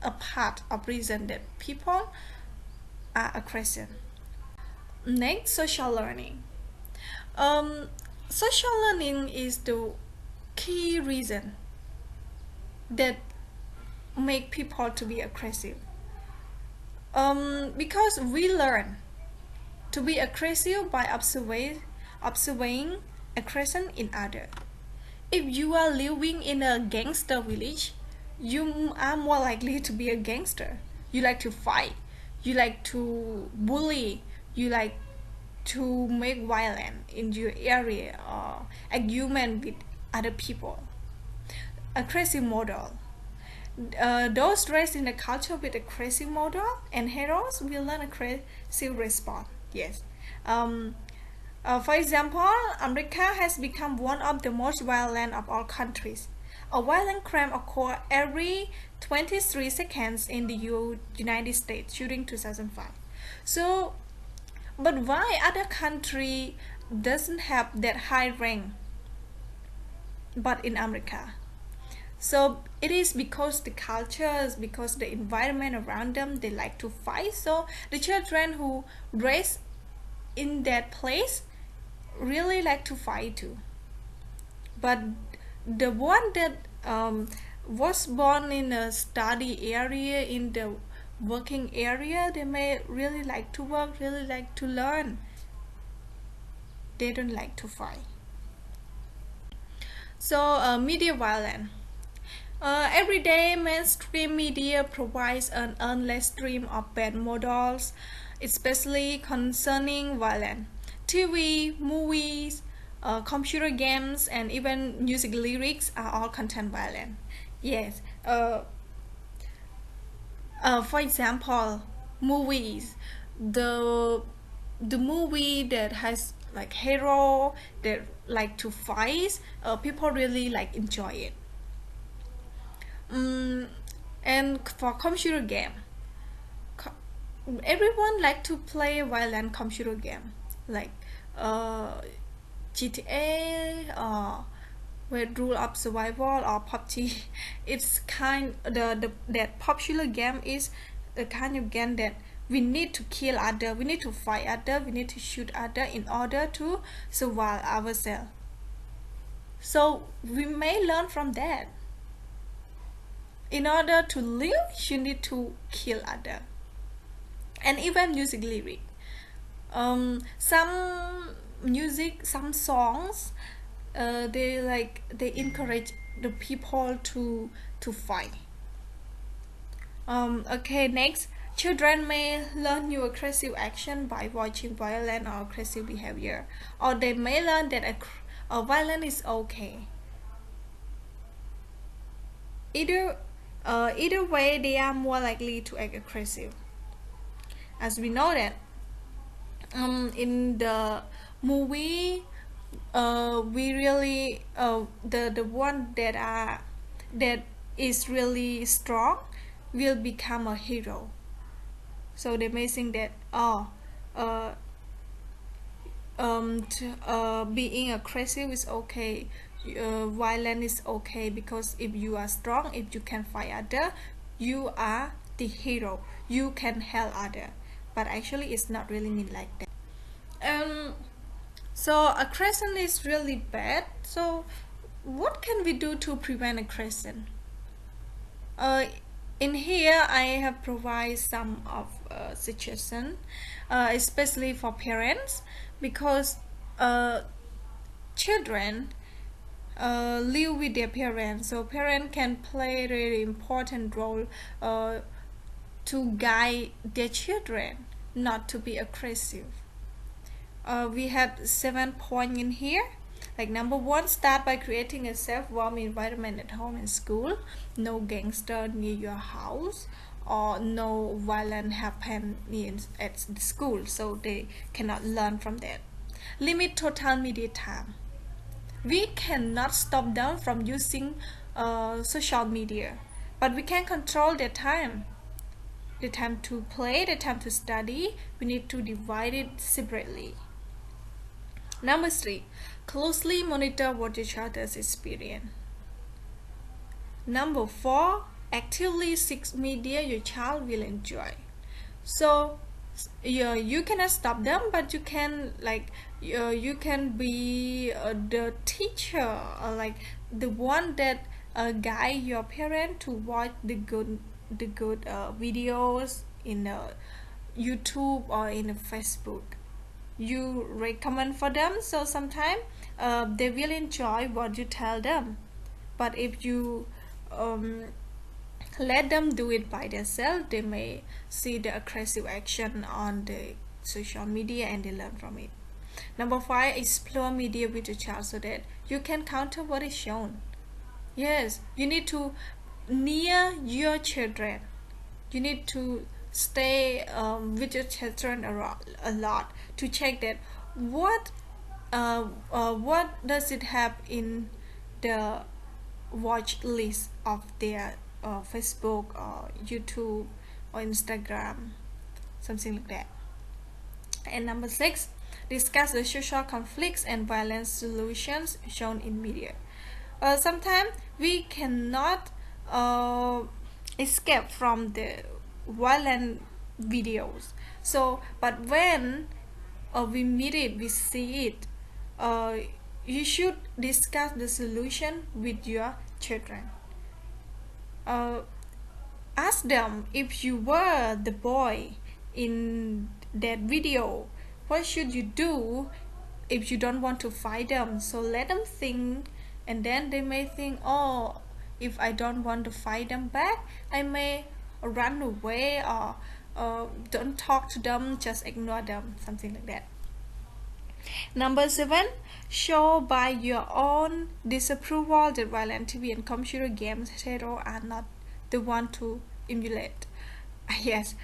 a part of reason that people are aggressive. Next, social learning. Social learning is the key reason that make people to be aggressive. Because we learn to be aggressive by observing aggression in others. If you are living in a gangster village, you are more likely to be a gangster. You like to fight, you like to bully, you like to make violence in your area or argument with other people. Aggressive model. Those raised in a culture with aggressive model and heroes will learn aggressive response. Yes. For example, America has become one of the most violent of all countries. A violent crime occurs every 23 seconds in the United States during 2005. So, but why other country doesn't have that high rank, but in America? So it is because the cultures, because the environment around them, they like to fight. So the children who raised in that place really like to fight too. But the one that was born in a study area, in the working area, they may really like to work, really like to learn. They don't like to fight. So media violence. Every day, mainstream media provides an endless stream of bad models, especially concerning violence. TV, movies, computer games, and even music lyrics are all content violent. Yes. For example, movies. The movie that has like hero that like to fight, people really like enjoy it. And for computer game, everyone like to play violent computer game like GTA, Red Rule of Survival, or PUBG. It's kind that popular game is the kind of game that we need to kill other, we need to fight other, we need to shoot other in order to survive ourselves. So we may learn from that. In order to live, you need to kill other. And even music lyric. Some music, some songs, they encourage the people to fight. Okay, next, children may learn new aggressive action by watching violent or aggressive behavior, or they may learn that a violence is okay. Either way, they are more likely to act aggressive. As we know that in the movie, we really the one that is really strong will become a hero. So they may think that being aggressive is okay, violent is okay, because if you are strong, if you can fight other, you are the hero, you can help other. But actually it's not really mean like that. So aggression is really bad. So what can we do to prevent aggression? In here I have provided some of suggestions, especially for parents, because children live with their parents, so parents can play a really important role to guide their children not to be aggressive. We have 7 points in here. Like number 1, start by creating a safe, warm environment at home and school. No gangster near your house, or no violence happen at the school, so they cannot learn from that. Limit total media time. We cannot stop them from using social media, but we can control their time. The time to play, the time to study, we need to divide it separately. Number 3, closely monitor what your child has experienced. Number 4, actively seek media your child will enjoy. So you cannot stop them, but you can you can be the teacher, like the one that guide your parent to watch the good videos in YouTube or in Facebook. You recommend for them, so sometimes they will enjoy what you tell them. But if you let them do it by themselves, they may see the aggressive action on the social media and they learn from it. Number 5, explore media with your child so that you can counter what is shown. Yes, you need to near your children. You need to stay with your children a lot to check that what does it have in the watch list of their Facebook or YouTube or Instagram, something like that. And number 6, discuss the social conflicts and violence solutions shown in media. Sometimes we cannot escape from the violent videos, so but when we meet it, we see it, you should discuss the solution with your children. Ask them, if you were the boy in that video, what should you do if you don't want to fight them? So let them think, and then they may think, oh, if I don't want to fight them back, I may run away or don't talk to them, just ignore them, something like that. Number seven, show by your own disapproval that violent TV and computer games hero are not the one to emulate. Yes,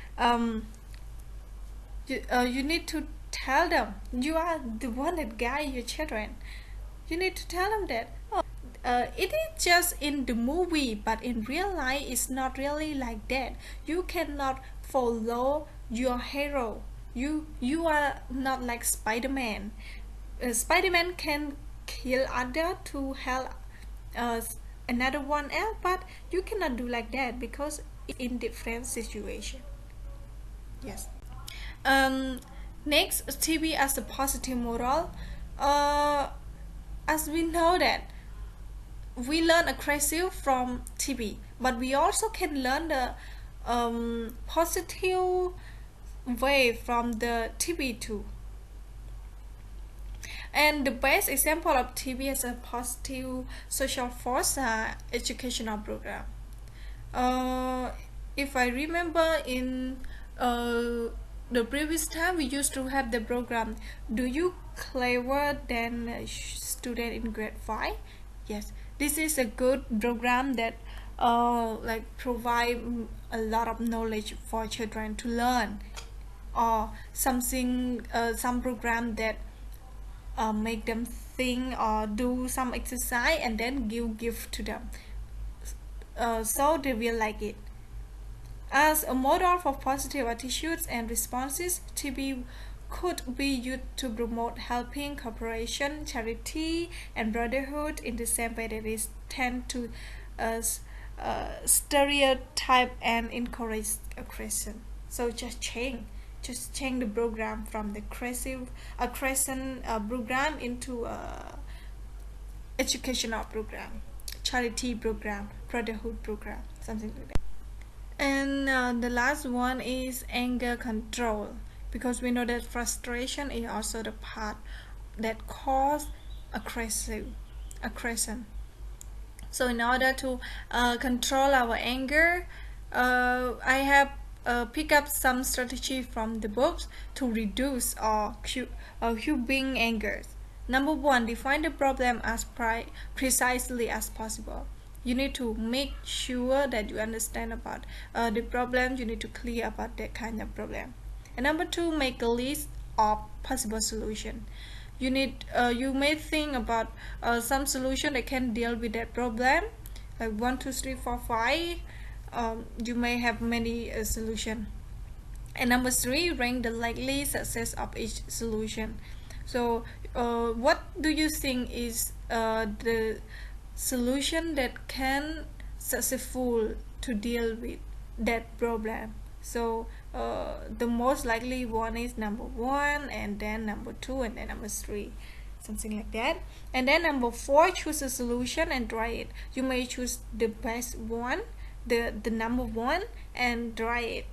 you need to tell them you are the one that guide your children. You need to tell them that it is just in the movie, but in real life it's not really like that. You cannot follow your hero. You are not like Spider-Man. Spider-Man can kill other to help uh, another one else, but you cannot do like that because in different situation. Yes. um Next, TV as a positive moral. uh as we know that we learn aggressive from TV, but we also can learn the positive way from the TV too. And the best example of TV as a positive social force, educational program. Uh, if I remember in the previous time, we used to have the program, Do You Clever Than a Student in Grade 5? Yes, this is a good program that like provide a lot of knowledge for children to learn, or something, some program that make them think or do some exercise and then give gift to them, so they will like it. As a model for positive attitudes and responses, TB could be used to promote helping, cooperation, charity, and brotherhood in the same way that it tend to uh, stereotype and encourage aggression. So just change the program from the aggressive aggression program into a educational program, charity program, brotherhood program, something like that. And the last one is anger control, because we know that frustration is also the part that cause aggressive aggression. So in order to control our anger, I have picked up some strategy from the books to reduce or curbing anger. Number one, define the problem as precisely as possible. You need to make sure that you understand about the problem. You need to clear about that kind of problem. And number two, make a list of possible solution. You may think about some solution that can deal with that problem, like 1 2 3 4 5. You may have many solution. And number three, rank the likely success of each solution. So what do you think is the solution that can successful to deal with that problem? So the most likely one is number one, and then number two, and then number three, something like that. And then number four, choose a solution and try it. You may choose the best one, the number one, and try it.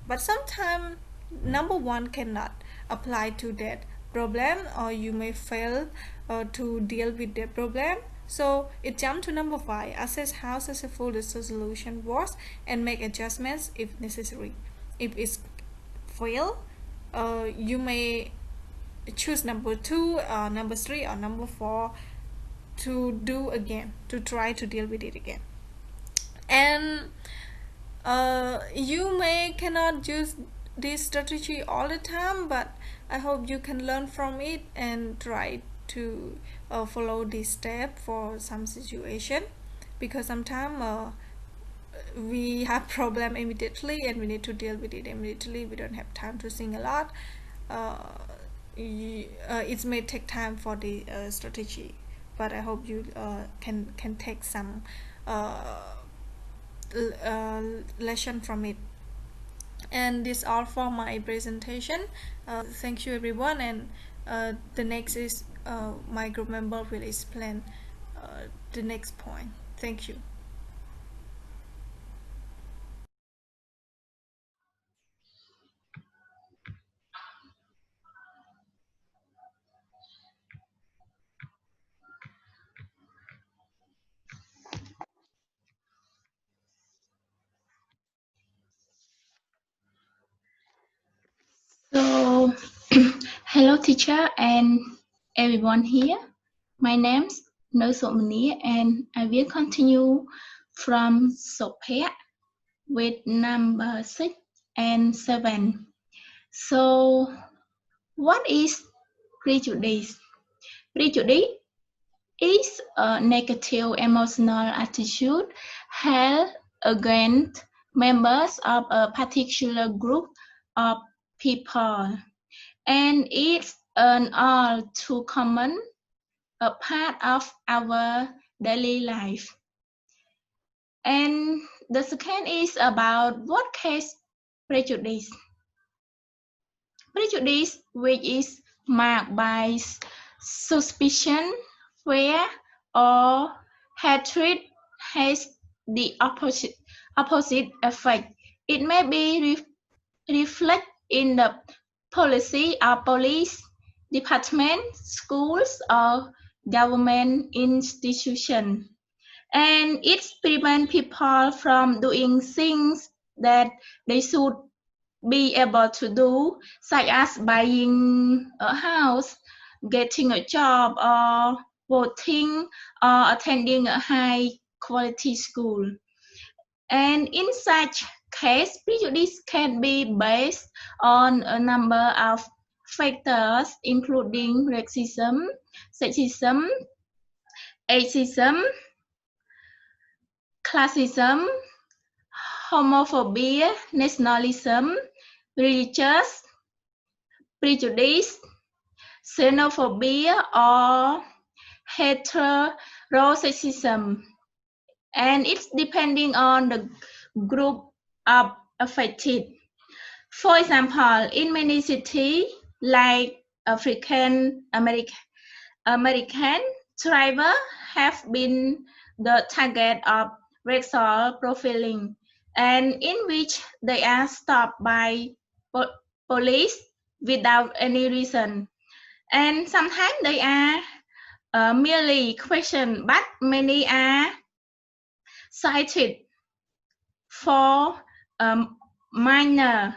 But sometimes number one cannot apply to that problem, or you may fail to deal with that problem. So it jump to number five, assess how successful the solution was and make adjustments if necessary. If it's fail, you may choose number two, number three, or number four to do again, to try to deal with it again. And you may cannot use this strategy all the time, but I hope you can learn from it and try to follow this step for some situation, because sometimes we have problem immediately and we need to deal with it immediately. We don't have time to think a lot. It may take time for the strategy, but I hope you can take some uh, lesson from it. And this all for my presentation. Thank you everyone, and the next is my group member will explain the next point. Thank you. Hello, teacher and everyone here. My name's Nosomani, and I will continue from Sopet with number 6 and 7. So, what is prejudice? Prejudice is a negative emotional attitude held against members of a particular group of people, and it's an all too common a part of our daily life. And the second is about what case prejudice. Prejudice, which is marked by suspicion, fear, or hatred, has the opposite effect. It may be reflected in the policy of police department, schools, or government institution, and it prevents people from doing things that they should be able to do, such as buying a house, getting a job, or voting, or attending a high quality school. And in such case, prejudice can be based on a number of factors, including racism, sexism, ageism, classism, homophobia, nationalism, religious prejudice, xenophobia, or heterosexism. And it's depending on the group of affected. For example, in many cities like African American drivers have been the target of racial profiling, and in which they are stopped by police without any reason. And sometimes they are merely questioned, but many are cited for minor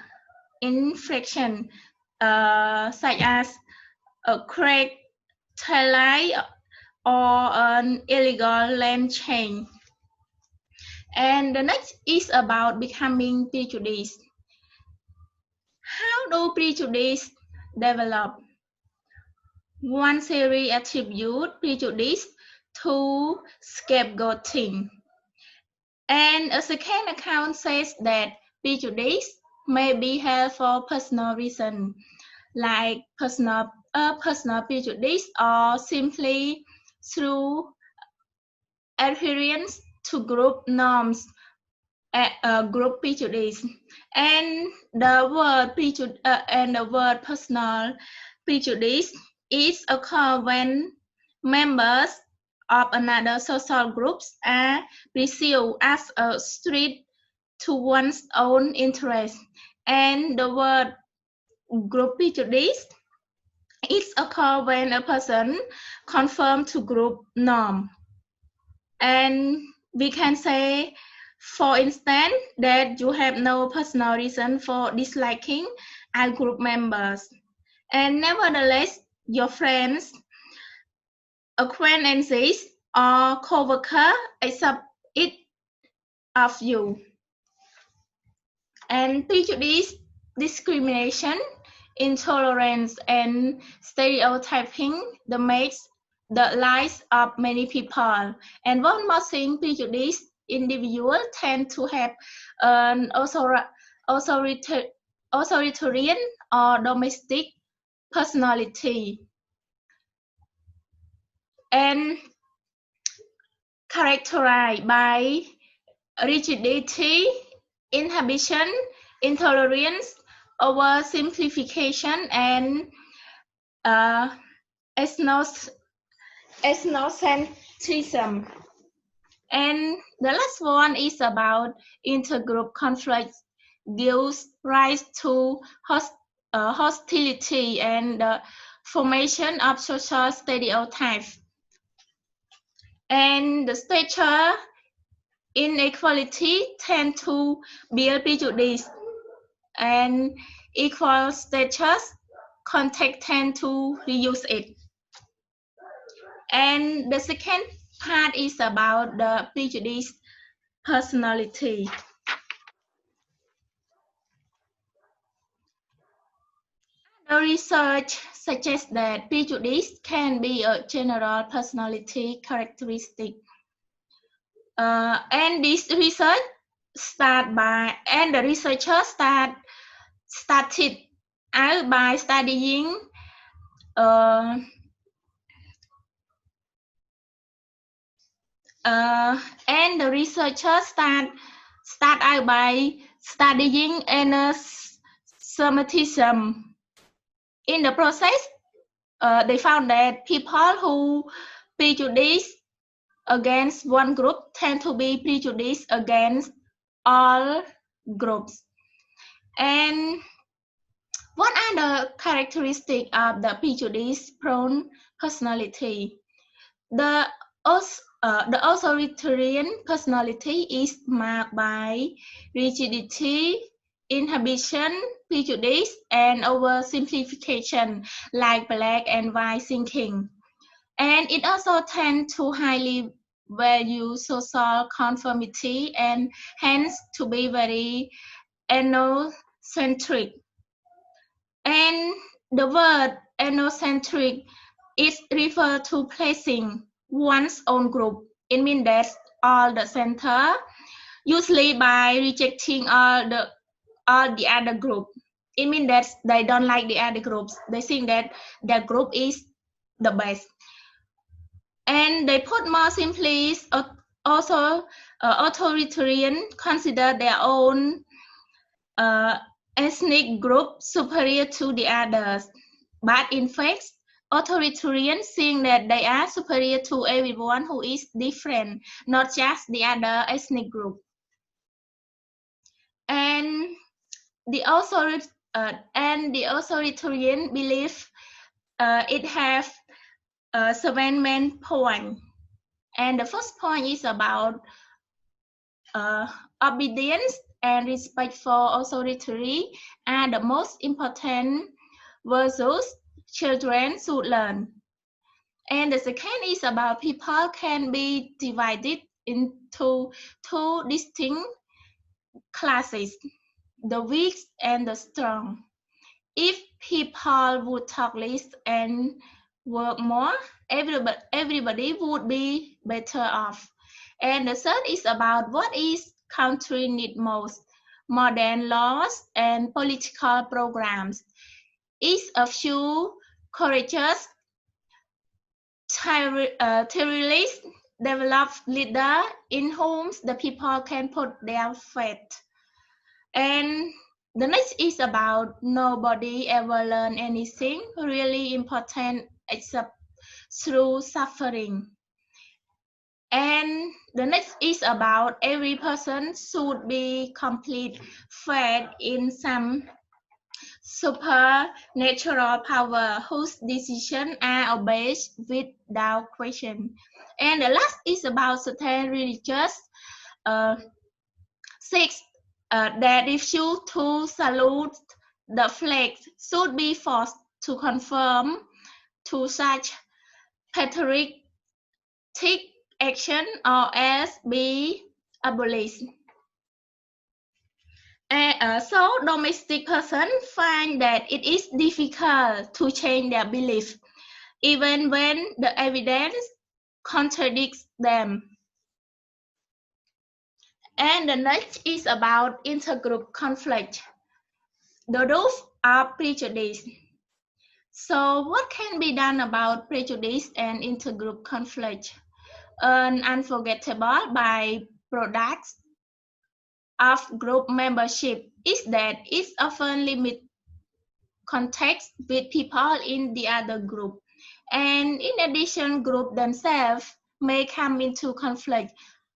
infraction, such as a crack taillight or an illegal lane change. And the next is about becoming prejudiced. How do prejudice develop? One theory attributes prejudice to scapegoating, and a second account says that prejudice may be held for personal reasons, like personal prejudice, or simply through adherence to group norms, group prejudice. And the word personal prejudice is occur when members of another social groups are perceived as a threat to one's own interest. And the word group prejudice is occur when a person conform to group norm. And we can say, for instance, that you have no personal reason for disliking our group members, and nevertheless, your friends, acquaintances, or co-worker accept it of you. And prejudice, discrimination, intolerance, and stereotyping that makes the lives of many people. And one more thing, prejudice individuals tend to have an authoritarian or domestic personality, and characterized by rigidity, inhibition, intolerance, oversimplification, and ethnocentrism. And the last one is about intergroup conflicts gives rise to hostility and the formation of social stereotypes. And the stature inequality tend to build prejudice, and equal status context tend to reuse it. And the second part is about the prejudice personality. The research suggests that prejudice can be a general personality characteristic. And this research the researchers started out by studying and the researchers start out by studying anti-Semitism. In the process, they found that people who prejudice against one group tend to be prejudiced against all groups. And what are the characteristics of the prejudice-prone personality? The authoritarian personality is marked by rigidity, inhibition, prejudice, and oversimplification, like black and white thinking. And it also tends to highly value social conformity and hence to be very ethnocentric. And the word ethnocentric is referred to placing one's own group. It means that all the center, usually by rejecting all the other group. It means that they don't like the other groups. They think that their group is the best. And they put more simply, also authoritarian consider their own ethnic group superior to the others. But in fact, authoritarians think that they are superior to everyone who is different, not just the other ethnic group. And the authoritarian belief it have 7 main points. And the first point is about obedience and respect for authority are the most important virtues children should learn. And the second is about people can be divided into 2 distinct classes, the weak and the strong. If people would talk less and work more, everybody would be better off. And the third is about what is country need most, modern laws and political programs. Each of you courageous terrorists develop leader in whom the people can put their faith. And the next is about nobody ever learn anything really important except through suffering. And the next is about every person should be complete faith in some supernatural power whose decisions are obeyed without question. And the last is about certain religious sects that refuse to salute the flag should be forced to conform to such patriotic action or else be abolished. So domestic persons find that it is difficult to change their belief, even when the evidence contradicts them. And the next is about intergroup conflict, the root of prejudice. So what can be done about prejudice and intergroup conflict? An unforgettable byproduct of group membership is that it often limits contact with people in the other group. And in addition, groups themselves may come into conflict.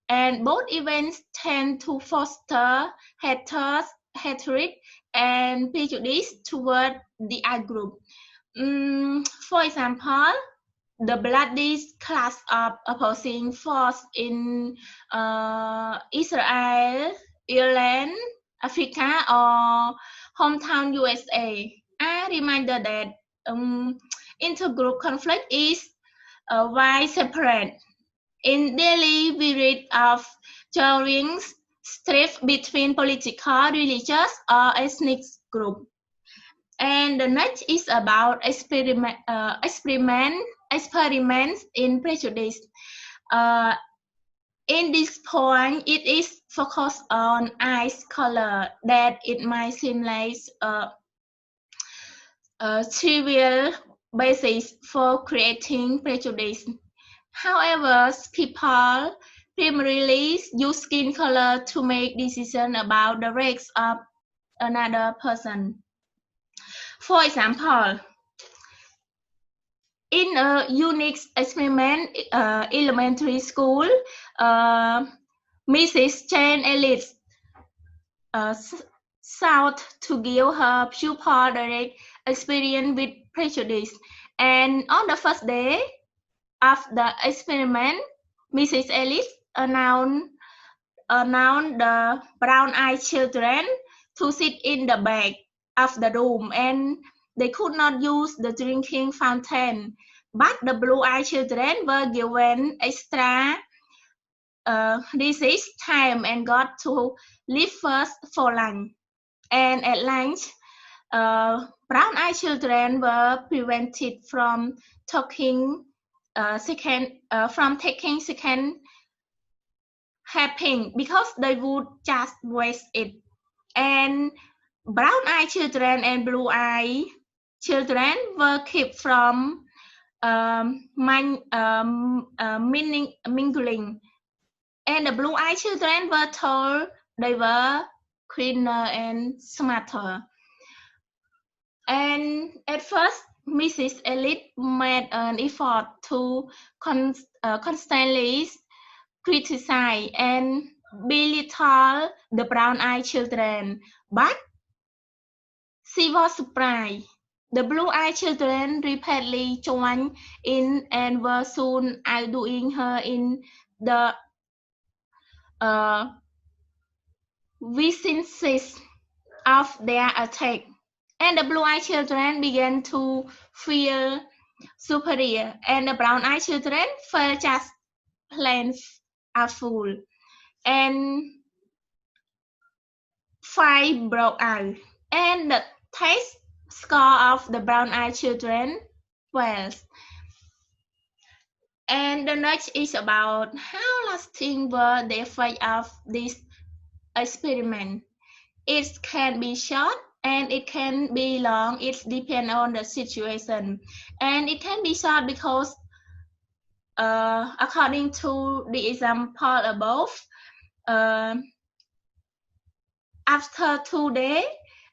And both events tend to foster hatred and prejudice toward the other group. For example, the bloody clash of opposing forces in Israel, Ireland, Africa, or hometown USA are a reminder that intergroup conflict is wide separate. In Delhi, we read of jarring strife between political, religious, or ethnic groups. And the next is about experiments in prejudice. In this point, it is focused on eyes color that it might seem like a trivial basis for creating prejudice. However, people primarily use skin color to make decisions about the race of another person. For example, in a unique experiment, elementary school, Mrs. Jane Ellis sought to give her pupil direct experience with prejudice, and on the first day of the experiment, Mrs. Ellis announced the brown-eyed children to sit in the back of the room, and they could not use the drinking fountain. But the blue-eyed children were given extra recess time and got to leave first for lunch. And at lunch, brown-eyed children were prevented from taking second helping because they would just waste it. And brown-eyed children and blue-eyed children were kept from mingling. And the blue-eyed children were told they were cleaner and smarter. And at first, Mrs. Ellis made an effort to constantly criticize and belittle the brown-eyed children, but she was surprised. The blue-eyed children repeatedly joined in and were soon outdoing her in the vicinity of their attack. And the blue-eyed children began to feel superior, and the brown-eyed children felt just plain a fool. And fight broke out, and the test score of the brown-eyed children fails. And the next is about how lasting were the effects of this experiment. It can be short and it can be long. It depends on the situation. And it can be short because according to the example above, after 2 days,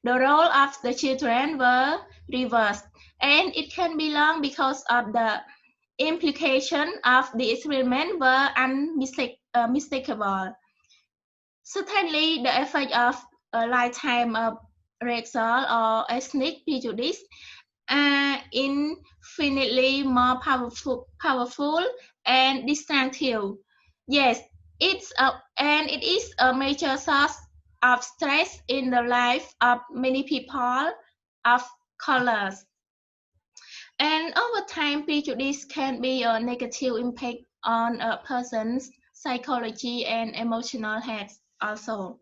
the role of the children were reversed. And it can be long because of the implication of the experiment were unmistakable. Certainly, the effect of a lifetime of racial or ethnic prejudice are infinitely more powerful and destructive. Yes, it is a major source of stress in the life of many people of colors. And over time, prejudice can be a negative impact on a person's psychology and emotional health also.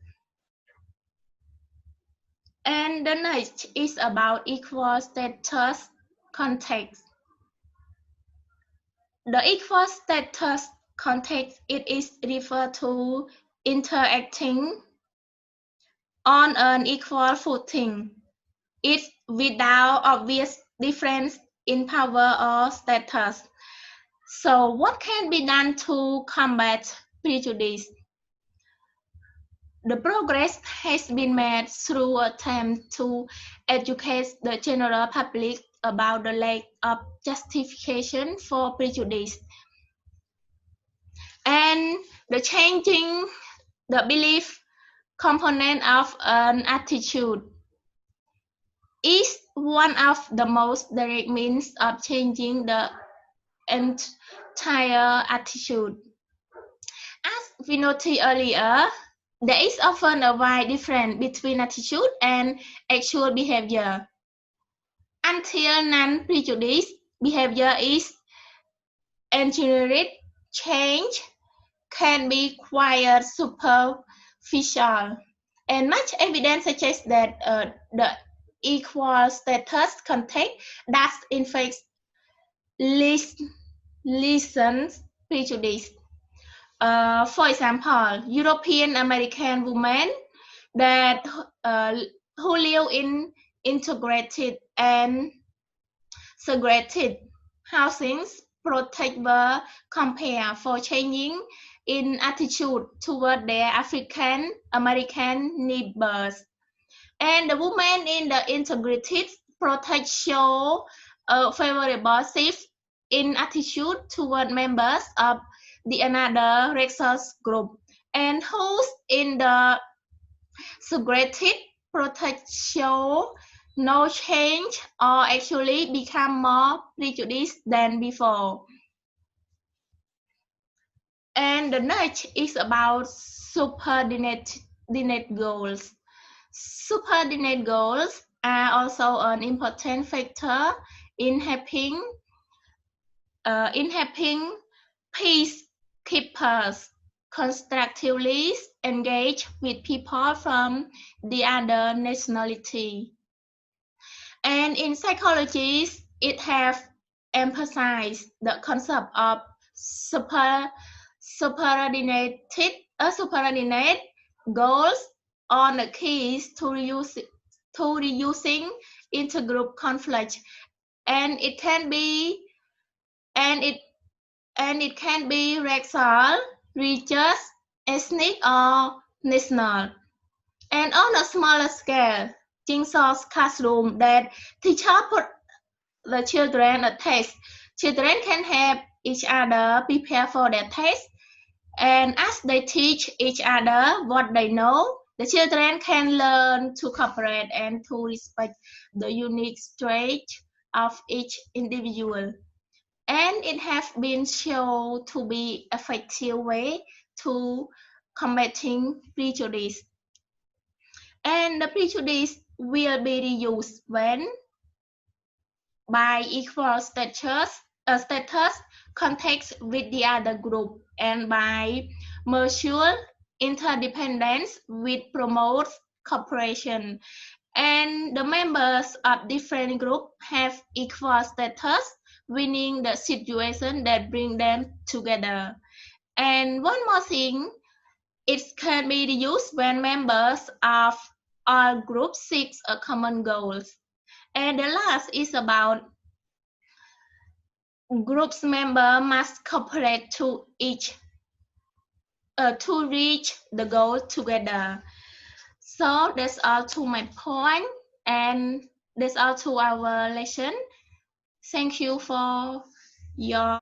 And the next is about equal status context. The equal status context, it is referred to interacting on an equal footing. It's without obvious difference in power or status. So what can be done to combat prejudice? The progress has been made through attempts to educate the general public about the lack of justification for prejudice and the changing the belief component of an attitude is one of the most direct means of changing the entire attitude. As we noted earlier, there is often a wide difference between attitude and actual behavior. until non-prejudice behavior is engineered, change can be quite superficial, and much evidence suggests that the equal status context does in fact lessen prejudice. For example, European American women that who live in integrated and segregated housings protect were compared for changing in attitude toward their African American neighbors. And the women in the integrated protect show a favorable shift in attitude toward members of the another racial group, and those in the segregated protect show no change or actually become more prejudiced than before. And the next is about subordinate goals. Subordinate goals are also an important factor in helping peacekeepers constructively engage with people from the other nationality. And in psychology, it has emphasized the concept of subordinate goals on the keys to reducing intergroup conflict, and it can be racial, religious, ethnic, or national. And on a smaller scale, Jigsaw classroom that teacher put the children a test. Children can help each other prepare for their test, and as they teach each other what they know, the children can learn to cooperate and to respect the unique traits of each individual. And it has been shown to be an effective way to combating prejudice. And the prejudice will be reduced when, by equal status context with the other group, and by mutual interdependence which promotes cooperation. And the members of different groups have equal status, winning the situation that bring them together. And one more thing, it can be used when members of all groups seek a common goals. And the last is about groups member must cooperate to reach the goal together. So that's all to my point, and that's all to our lesson. Thank you for your